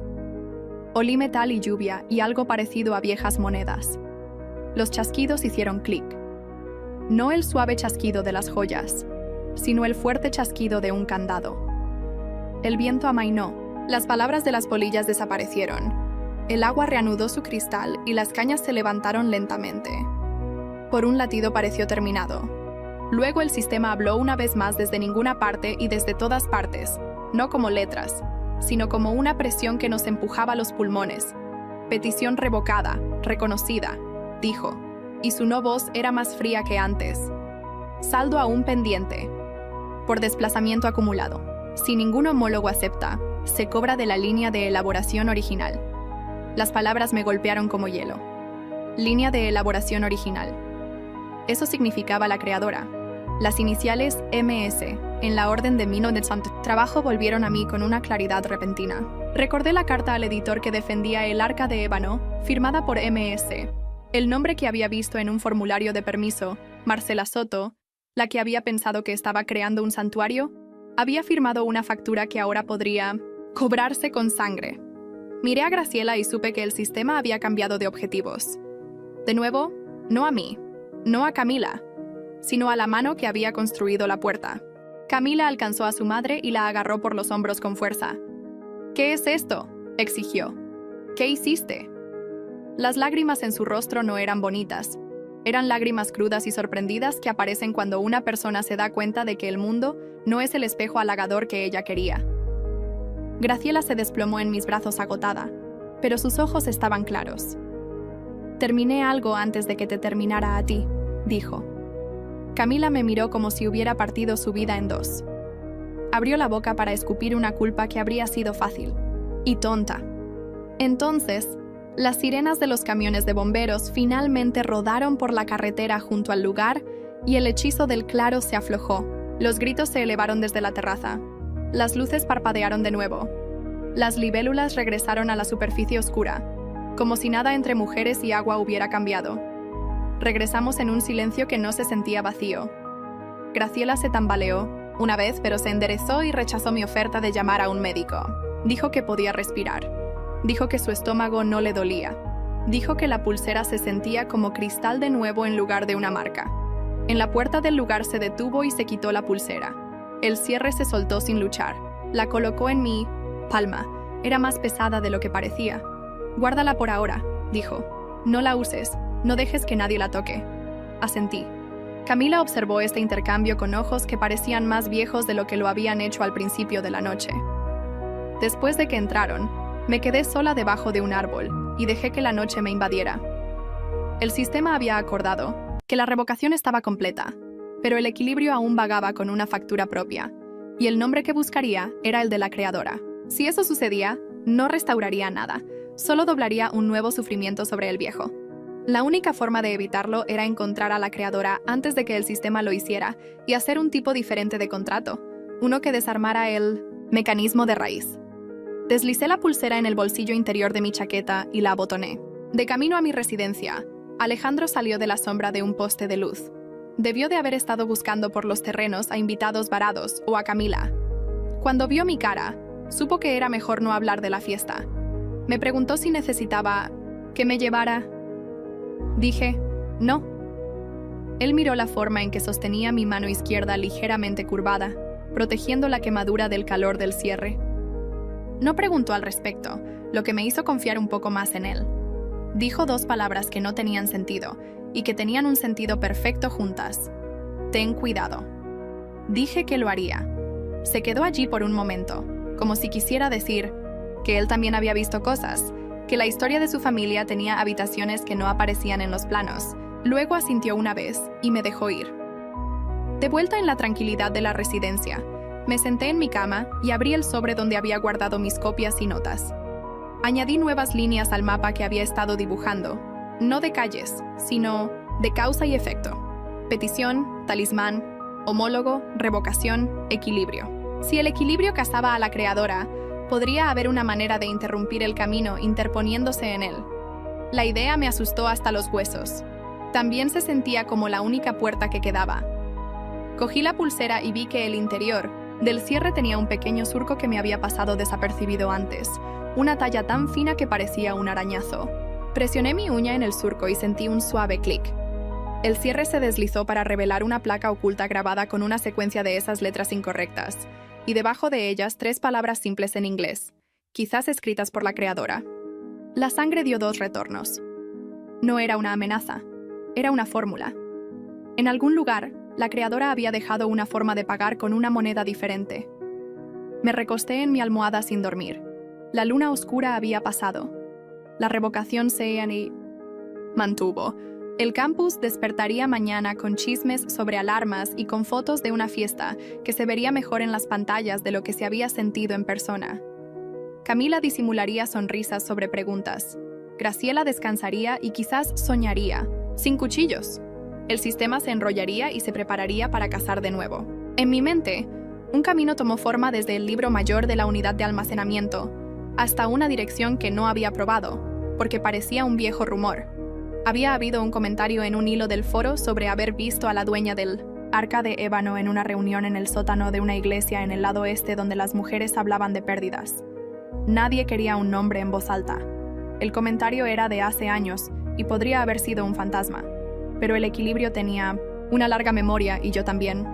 Olí metal y lluvia y algo parecido a viejas monedas. Los chasquidos hicieron clic. No el suave chasquido de las joyas, sino el fuerte chasquido de un candado. El viento amainó, las palabras de las polillas desaparecieron. El agua reanudó su cristal y las cañas se levantaron lentamente. Por un latido pareció terminado. Luego el sistema habló una vez más desde ninguna parte y desde todas partes, no como letras, sino como una presión que nos empujaba los pulmones. Petición revocada, reconocida, dijo, y su no voz era más fría que antes. Saldo aún pendiente. Por desplazamiento acumulado. Si ningún homólogo acepta, se cobra de la línea de elaboración original. Las palabras me golpearon como hielo. Línea de elaboración original. Eso significaba la creadora. Las iniciales MS, en la orden de Mino de Santo Trabajo, volvieron a mí con una claridad repentina. Recordé la carta al editor que defendía el arca de ébano, firmada por MS. El nombre que había visto en un formulario de permiso, Marcela Soto, la que había pensado que estaba creando un santuario, había firmado una factura que ahora podría cobrarse con sangre. Miré a Graciela y supe que el sistema había cambiado de objetivos. De nuevo, no a mí, no a Camila, sino a la mano que había construido la puerta. Camila alcanzó a su madre y la agarró por los hombros con fuerza. «¿Qué es esto?», exigió. «¿Qué hiciste?». Las lágrimas en su rostro no eran bonitas. Eran lágrimas crudas y sorprendidas que aparecen cuando una persona se da cuenta de que el mundo no es el espejo halagador que ella quería. Graciela se desplomó en mis brazos agotada, pero sus ojos estaban claros. «Terminé algo antes de que te terminara a ti», dijo. Camila me miró como si hubiera partido su vida en dos. Abrió la boca para escupir una culpa que habría sido fácil. Y tonta. Entonces, las sirenas de los camiones de bomberos finalmente rodaron por la carretera junto al lugar y el hechizo del claro se aflojó. Los gritos se elevaron desde la terraza. Las luces parpadearon de nuevo. Las libélulas regresaron a la superficie oscura, como si nada entre mujeres y agua hubiera cambiado. Regresamos en un silencio que no se sentía vacío. Graciela se tambaleó una vez, pero se enderezó y rechazó mi oferta de llamar a un médico. Dijo que podía respirar. Dijo que su estómago no le dolía. Dijo que la pulsera se sentía como cristal de nuevo en lugar de una marca. En la puerta del lugar se detuvo y se quitó la pulsera. El cierre se soltó sin luchar. La colocó en mi palma. Era más pesada de lo que parecía. «Guárdala por ahora», dijo. «No la uses. No dejes que nadie la toque». Asentí. Camila observó este intercambio con ojos que parecían más viejos de lo que lo habían hecho al principio de la noche. Después de que entraron, me quedé sola debajo de un árbol y dejé que la noche me invadiera. El sistema había acordado que la revocación estaba completa, pero el equilibrio aún vagaba con una factura propia, y el nombre que buscaría era el de la creadora. Si eso sucedía, no restauraría nada, solo doblaría un nuevo sufrimiento sobre el viejo. La única forma de evitarlo era encontrar a la creadora antes de que el sistema lo hiciera y hacer un tipo diferente de contrato, uno que desarmara el mecanismo de raíz. Deslicé la pulsera en el bolsillo interior de mi chaqueta y la abotoné. De camino a mi residencia, Alejandro salió de la sombra de un poste de luz. Debió de haber estado buscando por los terrenos a invitados varados o a Camila. Cuando vio mi cara, supo que era mejor no hablar de la fiesta. Me preguntó si necesitaba que me llevara. Dije, no. Él miró la forma en que sostenía mi mano izquierda ligeramente curvada, protegiendo la quemadura del calor del cierre. No preguntó al respecto, lo que me hizo confiar un poco más en él. Dijo dos palabras que no tenían sentido, y que tenían un sentido perfecto juntas. Ten cuidado. Dije que lo haría. Se quedó allí por un momento, como si quisiera decir que él también había visto cosas, que la historia de su familia tenía habitaciones que no aparecían en los planos. Luego asintió una vez y me dejó ir. De vuelta en la tranquilidad de la residencia, me senté en mi cama y abrí el sobre donde había guardado mis copias y notas. Añadí nuevas líneas al mapa que había estado dibujando, no de calles, sino de causa y efecto. Petición, talismán, homólogo, revocación, equilibrio. Si el equilibrio cazaba a la creadora, podría haber una manera de interrumpir el camino interponiéndose en él. La idea me asustó hasta los huesos. También se sentía como la única puerta que quedaba. Cogí la pulsera y vi que el interior del cierre tenía un pequeño surco que me había pasado desapercibido antes, una talla tan fina que parecía un arañazo. Presioné mi uña en el surco y sentí un suave clic. El cierre se deslizó para revelar una placa oculta grabada con una secuencia de esas letras incorrectas, y debajo de ellas 3 palabras simples en inglés, quizás escritas por la creadora. La sangre dio 2 retornos. No era una amenaza, era una fórmula. En algún lugar, la creadora había dejado una forma de pagar con una moneda diferente. Me recosté en mi almohada sin dormir. La luna oscura había pasado. La revocación se mantuvo. El campus despertaría mañana con chismes sobre alarmas y con fotos de una fiesta que se vería mejor en las pantallas de lo que se había sentido en persona. Camila disimularía sonrisas sobre preguntas. Graciela descansaría y quizás soñaría, sin cuchillos. El sistema se enrollaría y se prepararía para cazar de nuevo. En mi mente, un camino tomó forma desde el libro mayor de la unidad de almacenamiento hasta una dirección que no había probado, porque parecía un viejo rumor. Había habido un comentario en un hilo del foro sobre haber visto a la dueña del arca de ébano en una reunión en el sótano de una iglesia en el lado este donde las mujeres hablaban de pérdidas. Nadie quería un nombre en voz alta. El comentario era de hace años y podría haber sido un fantasma, pero el equilibrio tenía una larga memoria y yo también.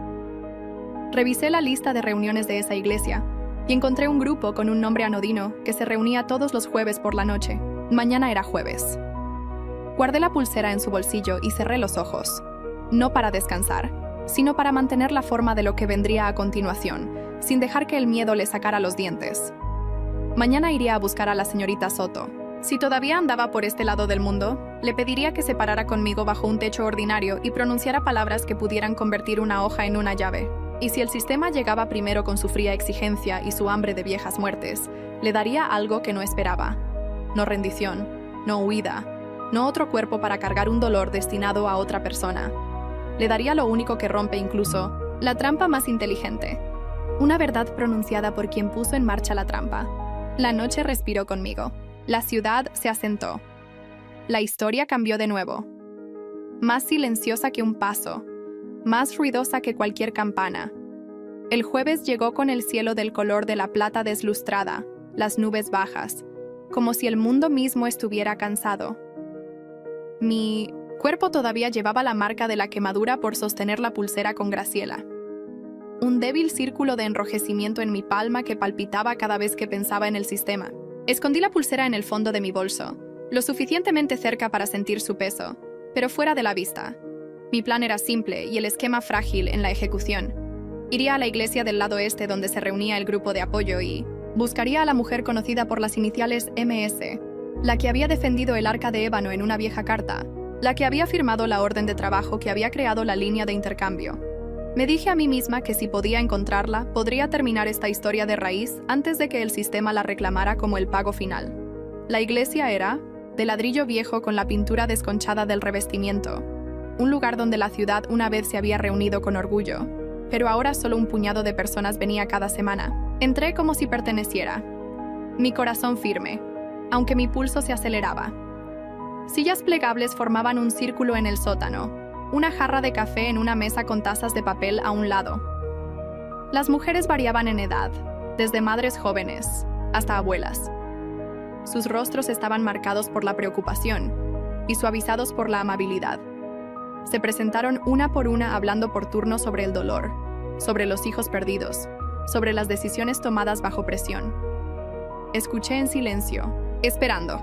Revisé la lista de reuniones de esa iglesia y encontré un grupo con un nombre anodino que se reunía todos los jueves por la noche. Mañana era jueves. Guardé la pulsera en su bolsillo y cerré los ojos, no para descansar, sino para mantener la forma de lo que vendría a continuación, sin dejar que el miedo le sacara los dientes. Mañana iría a buscar a la señorita Soto. Si todavía andaba por este lado del mundo, le pediría que se parara conmigo bajo un techo ordinario y pronunciara palabras que pudieran convertir una hoja en una llave. Y si el sistema llegaba primero con su fría exigencia y su hambre de viejas muertes, le daría algo que no esperaba. No rendición, no huida, no otro cuerpo para cargar un dolor destinado a otra persona. Le daría lo único que rompe incluso la trampa más inteligente. Una verdad pronunciada por quien puso en marcha la trampa. La noche respiró conmigo. La ciudad se asentó. La historia cambió de nuevo. Más silenciosa que un paso, más ruidosa que cualquier campana. El jueves llegó con el cielo del color de la plata deslustrada, las nubes bajas, como si el mundo mismo estuviera cansado. Mi cuerpo todavía llevaba la marca de la quemadura por sostener la pulsera con Graciela. Un débil círculo de enrojecimiento en mi palma que palpitaba cada vez que pensaba en el sistema. Escondí la pulsera en el fondo de mi bolso, lo suficientemente cerca para sentir su peso, pero fuera de la vista. Mi plan era simple y el esquema frágil en la ejecución. Iría a la iglesia del lado este donde se reunía el grupo de apoyo y buscaría a la mujer conocida por las iniciales MS, la que había defendido el arca de ébano en una vieja carta, la que había firmado la orden de trabajo que había creado la línea de intercambio. Me dije a mí misma que si podía encontrarla, podría terminar esta historia de raíz antes de que el sistema la reclamara como el pago final. La iglesia era de ladrillo viejo con la pintura desconchada del revestimiento, un lugar donde la ciudad una vez se había reunido con orgullo, pero ahora solo un puñado de personas venía cada semana. Entré como si perteneciera. Mi corazón firme, aunque mi pulso se aceleraba. Sillas plegables formaban un círculo en el sótano, una jarra de café en una mesa con tazas de papel a un lado. Las mujeres variaban en edad, desde madres jóvenes hasta abuelas. Sus rostros estaban marcados por la preocupación y suavizados por la amabilidad. Se presentaron una por una hablando por turno sobre el dolor, sobre los hijos perdidos, sobre las decisiones tomadas bajo presión. Escuché en silencio, esperando.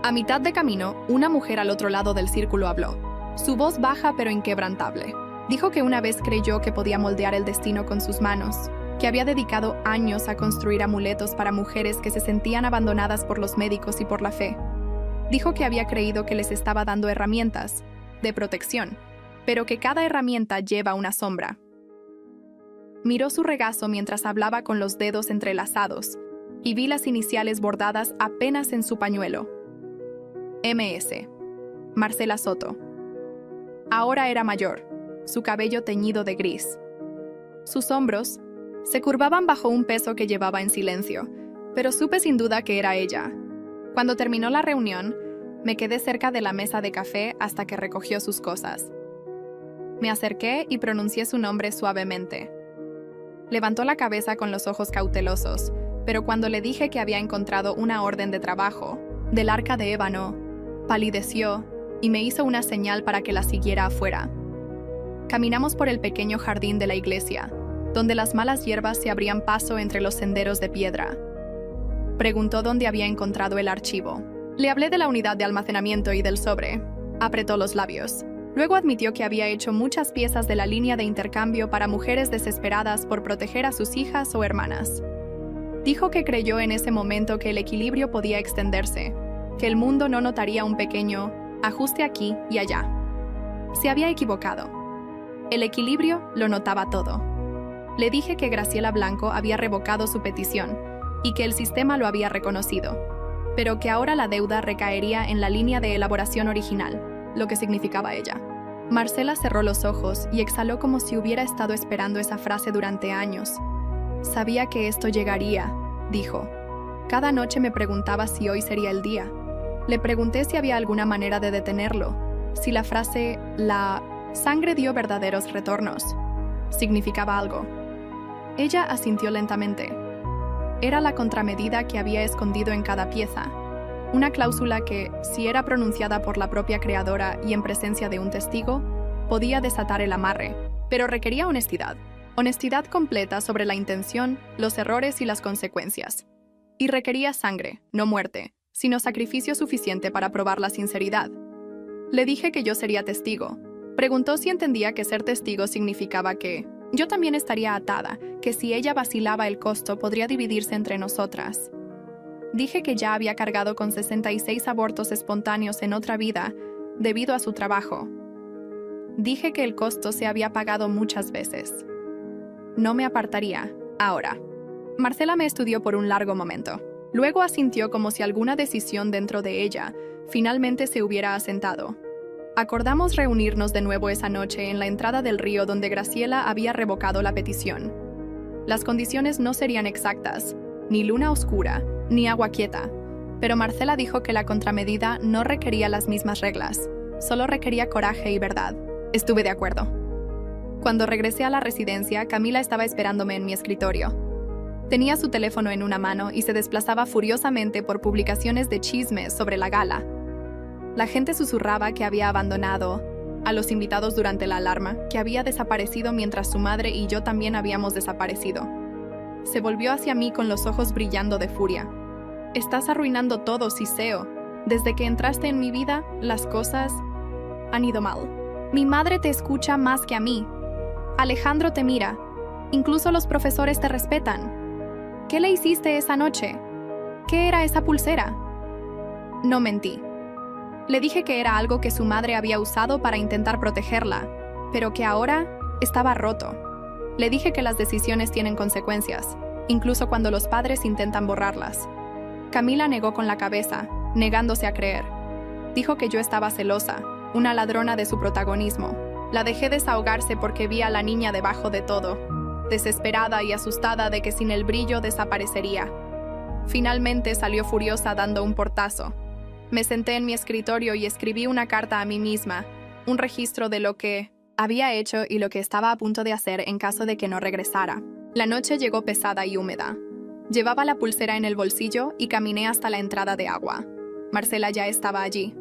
A mitad de camino, una mujer al otro lado del círculo habló. Su voz baja pero inquebrantable. Dijo que una vez creyó que podía moldear el destino con sus manos, que había dedicado años a construir amuletos para mujeres que se sentían abandonadas por los médicos y por la fe. Dijo que había creído que les estaba dando herramientas de protección, pero que cada herramienta lleva una sombra. Miró su regazo mientras hablaba con los dedos entrelazados y vi las iniciales bordadas apenas en su pañuelo. MS. Marcela Soto. Ahora era mayor, su cabello teñido de gris. Sus hombros se curvaban bajo un peso que llevaba en silencio, pero supe sin duda que era ella. Cuando terminó la reunión, Me quedé cerca de la mesa de café hasta que recogió sus cosas. Me acerqué y pronuncié su nombre suavemente. Levantó la cabeza con los ojos cautelosos, pero cuando le dije que había encontrado una orden de trabajo, del arca de ébano, palideció y me hizo una señal para que la siguiera afuera. Caminamos por el pequeño jardín de la iglesia, donde las malas hierbas se abrían paso entre los senderos de piedra. Preguntó dónde había encontrado el archivo. Le hablé de la unidad de almacenamiento y del sobre. Apretó los labios. Luego admitió que había hecho muchas piezas de la línea de intercambio para mujeres desesperadas por proteger a sus hijas o hermanas. Dijo que creyó en ese momento que el equilibrio podía extenderse, que el mundo no notaría un pequeño ajuste aquí y allá. Se había equivocado. El equilibrio lo notaba todo. Le dije que Graciela Blanco había revocado su petición y que el sistema lo había reconocido, pero que ahora la deuda recaería en la línea de elaboración original, lo que significaba ella. Marcela cerró los ojos y exhaló como si hubiera estado esperando esa frase durante años. Sabía que esto llegaría, dijo. Cada noche me preguntaba si hoy sería el día. Le pregunté si había alguna manera de detenerlo, si la frase «la sangre dio verdaderos retornos» significaba algo. Ella asintió lentamente. Era la contramedida que había escondido en cada pieza, una cláusula que, si era pronunciada por la propia creadora y en presencia de un testigo, podía desatar el amarre, pero requería honestidad. Honestidad completa sobre la intención, los errores y las consecuencias. Y requería sangre, no muerte, sino sacrificio suficiente para probar la sinceridad. Le dije que yo sería testigo. Preguntó si entendía que ser testigo significaba que yo también estaría atada, que si ella vacilaba el costo podría dividirse entre nosotras. Dije que ya había cargado con 66 abortos espontáneos en otra vida, debido a su trabajo. Dije que el costo se había pagado muchas veces. No me apartaría, ahora. Marcela me estudió por un largo momento. Luego asintió como si alguna decisión dentro de ella finalmente se hubiera asentado. Acordamos reunirnos de nuevo esa noche en la entrada del río donde Graciela había revocado la petición. Las condiciones no serían exactas, ni luna oscura, ni agua quieta, pero Marcela dijo que la contramedida no requería las mismas reglas, solo requería coraje y verdad. Estuve de acuerdo. Cuando regresé a la residencia, Camila estaba esperándome en mi escritorio. Tenía su teléfono en una mano y se desplazaba furiosamente por publicaciones de chismes sobre la gala. La gente susurraba que había abandonado a los invitados durante la alarma, que había desaparecido mientras su madre y yo también habíamos desaparecido. Se volvió hacia mí con los ojos brillando de furia. «Estás arruinando todo, Siseo. Desde que entraste en mi vida, las cosas han ido mal. Mi madre te escucha más que a mí. Alejandro te mira. Incluso los profesores te respetan. ¿Qué le hiciste esa noche? ¿Qué era esa pulsera?» No mentí. Le dije que era algo que su madre había usado para intentar protegerla, pero que ahora estaba roto. Le dije que las decisiones tienen consecuencias, incluso cuando los padres intentan borrarlas. Camila negó con la cabeza, negándose a creer. Dijo que yo estaba celosa, una ladrona de su protagonismo. La dejé desahogarse porque vi a la niña debajo de todo, desesperada y asustada de que sin el brillo desaparecería. Finalmente salió furiosa dando un portazo. Me senté en mi escritorio y escribí una carta a mí misma, un registro de lo que había hecho y lo que estaba a punto de hacer en caso de que no regresara. La noche llegó pesada y húmeda. Llevaba la pulsera en el bolsillo y caminé hasta la entrada de agua. Marcela ya estaba allí,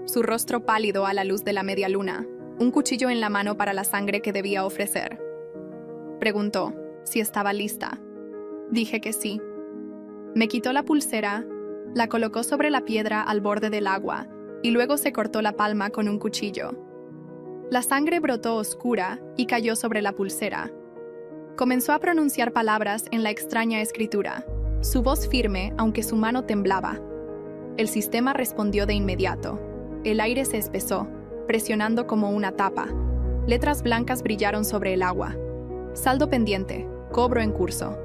su rostro pálido a la luz de la media luna, un cuchillo en la mano para la sangre que debía ofrecer. Preguntó si estaba lista. Dije que sí. Me quitó la pulsera, la colocó sobre la piedra al borde del agua y luego se cortó la palma con un cuchillo. La sangre brotó oscura y cayó sobre la pulsera. Comenzó a pronunciar palabras en la extraña escritura, su voz firme aunque su mano temblaba. El sistema respondió de inmediato. El aire se espesó, presionando como una tapa. Letras blancas brillaron sobre el agua. Saldo pendiente, cobro en curso.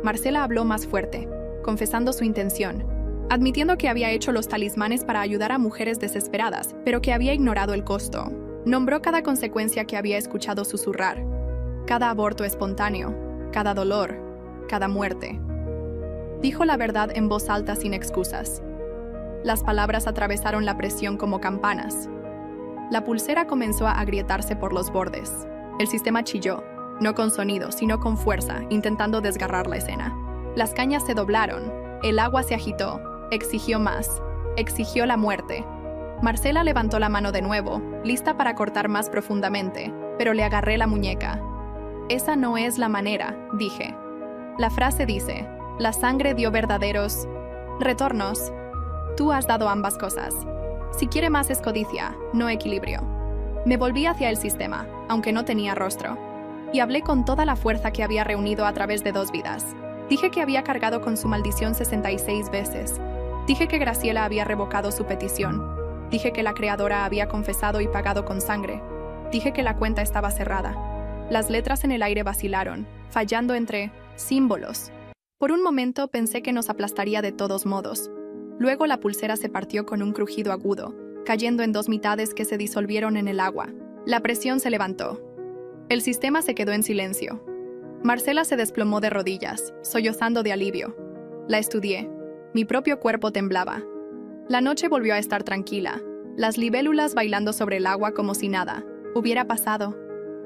Marcela habló más fuerte, confesando su intención, admitiendo que había hecho los talismanes para ayudar a mujeres desesperadas, pero que había ignorado el costo. Nombró cada consecuencia que había escuchado susurrar, cada aborto espontáneo, cada dolor, cada muerte. Dijo la verdad en voz alta sin excusas. Las palabras atravesaron la presión como campanas. La pulsera comenzó a agrietarse por los bordes. El sistema chilló, no con sonido, sino con fuerza, intentando desgarrar la escena. Las cañas se doblaron, el agua se agitó, exigió más, exigió la muerte. Marcela levantó la mano de nuevo, lista para cortar más profundamente, pero le agarré la muñeca. Esa no es la manera, dije. La frase dice, la sangre dio verdaderos retornos. Tú has dado ambas cosas. Si quiere más es codicia, no equilibrio. Me volví hacia el sistema, aunque no tenía rostro, y hablé con toda la fuerza que había reunido a través de 2 vidas. Dije que había cargado con su maldición 66 veces. Dije que Graciela había revocado su petición. Dije que la creadora había confesado y pagado con sangre. Dije que la cuenta estaba cerrada. Las letras en el aire vacilaron, fallando entre símbolos. Por un momento pensé que nos aplastaría de todos modos. Luego la pulsera se partió con un crujido agudo, cayendo en 2 mitades que se disolvieron en el agua. La presión se levantó. El sistema se quedó en silencio. Marcela se desplomó de rodillas, sollozando de alivio. La estudié. Mi propio cuerpo temblaba. La noche volvió a estar tranquila, las libélulas bailando sobre el agua como si nada hubiera pasado.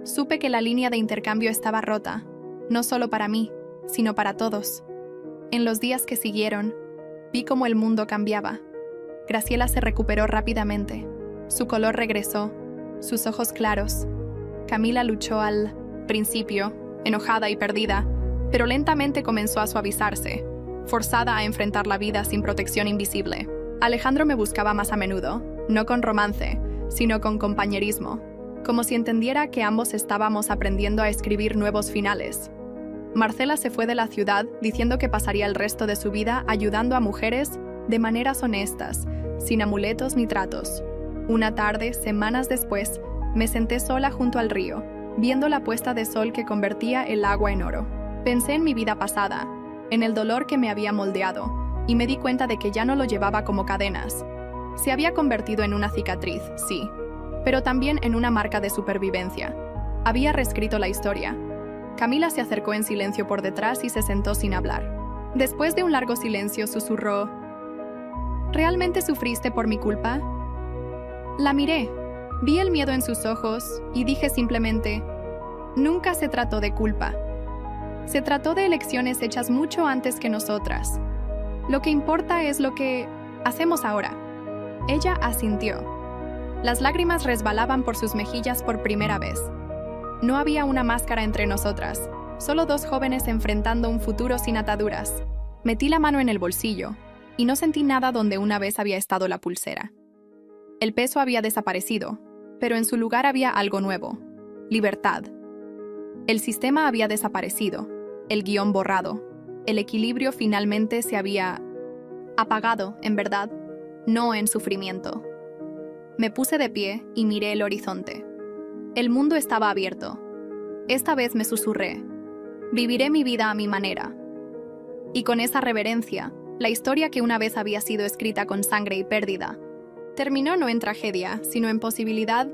Supe que la línea de intercambio estaba rota, no solo para mí, sino para todos. En los días que siguieron, vi cómo el mundo cambiaba. Graciela se recuperó rápidamente. Su color regresó, sus ojos claros. Camila luchó al principio, enojada y perdida, pero lentamente comenzó a suavizarse, forzada a enfrentar la vida sin protección invisible. Alejandro me buscaba más a menudo, no con romance, sino con compañerismo, como si entendiera que ambos estábamos aprendiendo a escribir nuevos finales. Marcela se fue de la ciudad diciendo que pasaría el resto de su vida ayudando a mujeres de maneras honestas, sin amuletos ni tratos. Una tarde, semanas después, me senté sola junto al río, viendo la puesta de sol que convertía el agua en oro. Pensé en mi vida pasada, en el dolor que me había moldeado, y me di cuenta de que ya no lo llevaba como cadenas. Se había convertido en una cicatriz, sí, pero también en una marca de supervivencia. Había reescrito la historia. Camila se acercó en silencio por detrás y se sentó sin hablar. Después de un largo silencio, susurró: ¿Realmente sufriste por mi culpa? La miré, vi el miedo en sus ojos y dije simplemente: nunca se trató de culpa. Se trató de elecciones hechas mucho antes que nosotras. Lo que importa es lo que hacemos ahora. Ella asintió. Las lágrimas resbalaban por sus mejillas por primera vez. No había una máscara entre nosotras, solo 2 jóvenes enfrentando un futuro sin ataduras. Metí la mano en el bolsillo y no sentí nada donde una vez había estado la pulsera. El peso había desaparecido, pero en su lugar había algo nuevo: libertad. El sistema había desaparecido, el guión borrado. El equilibrio finalmente se había apagado, en verdad, no en sufrimiento. Me puse de pie y miré el horizonte. El mundo estaba abierto. Esta vez me susurré: viviré mi vida a mi manera. Y con esa reverencia, la historia que una vez había sido escrita con sangre y pérdida, terminó no en tragedia, sino en posibilidad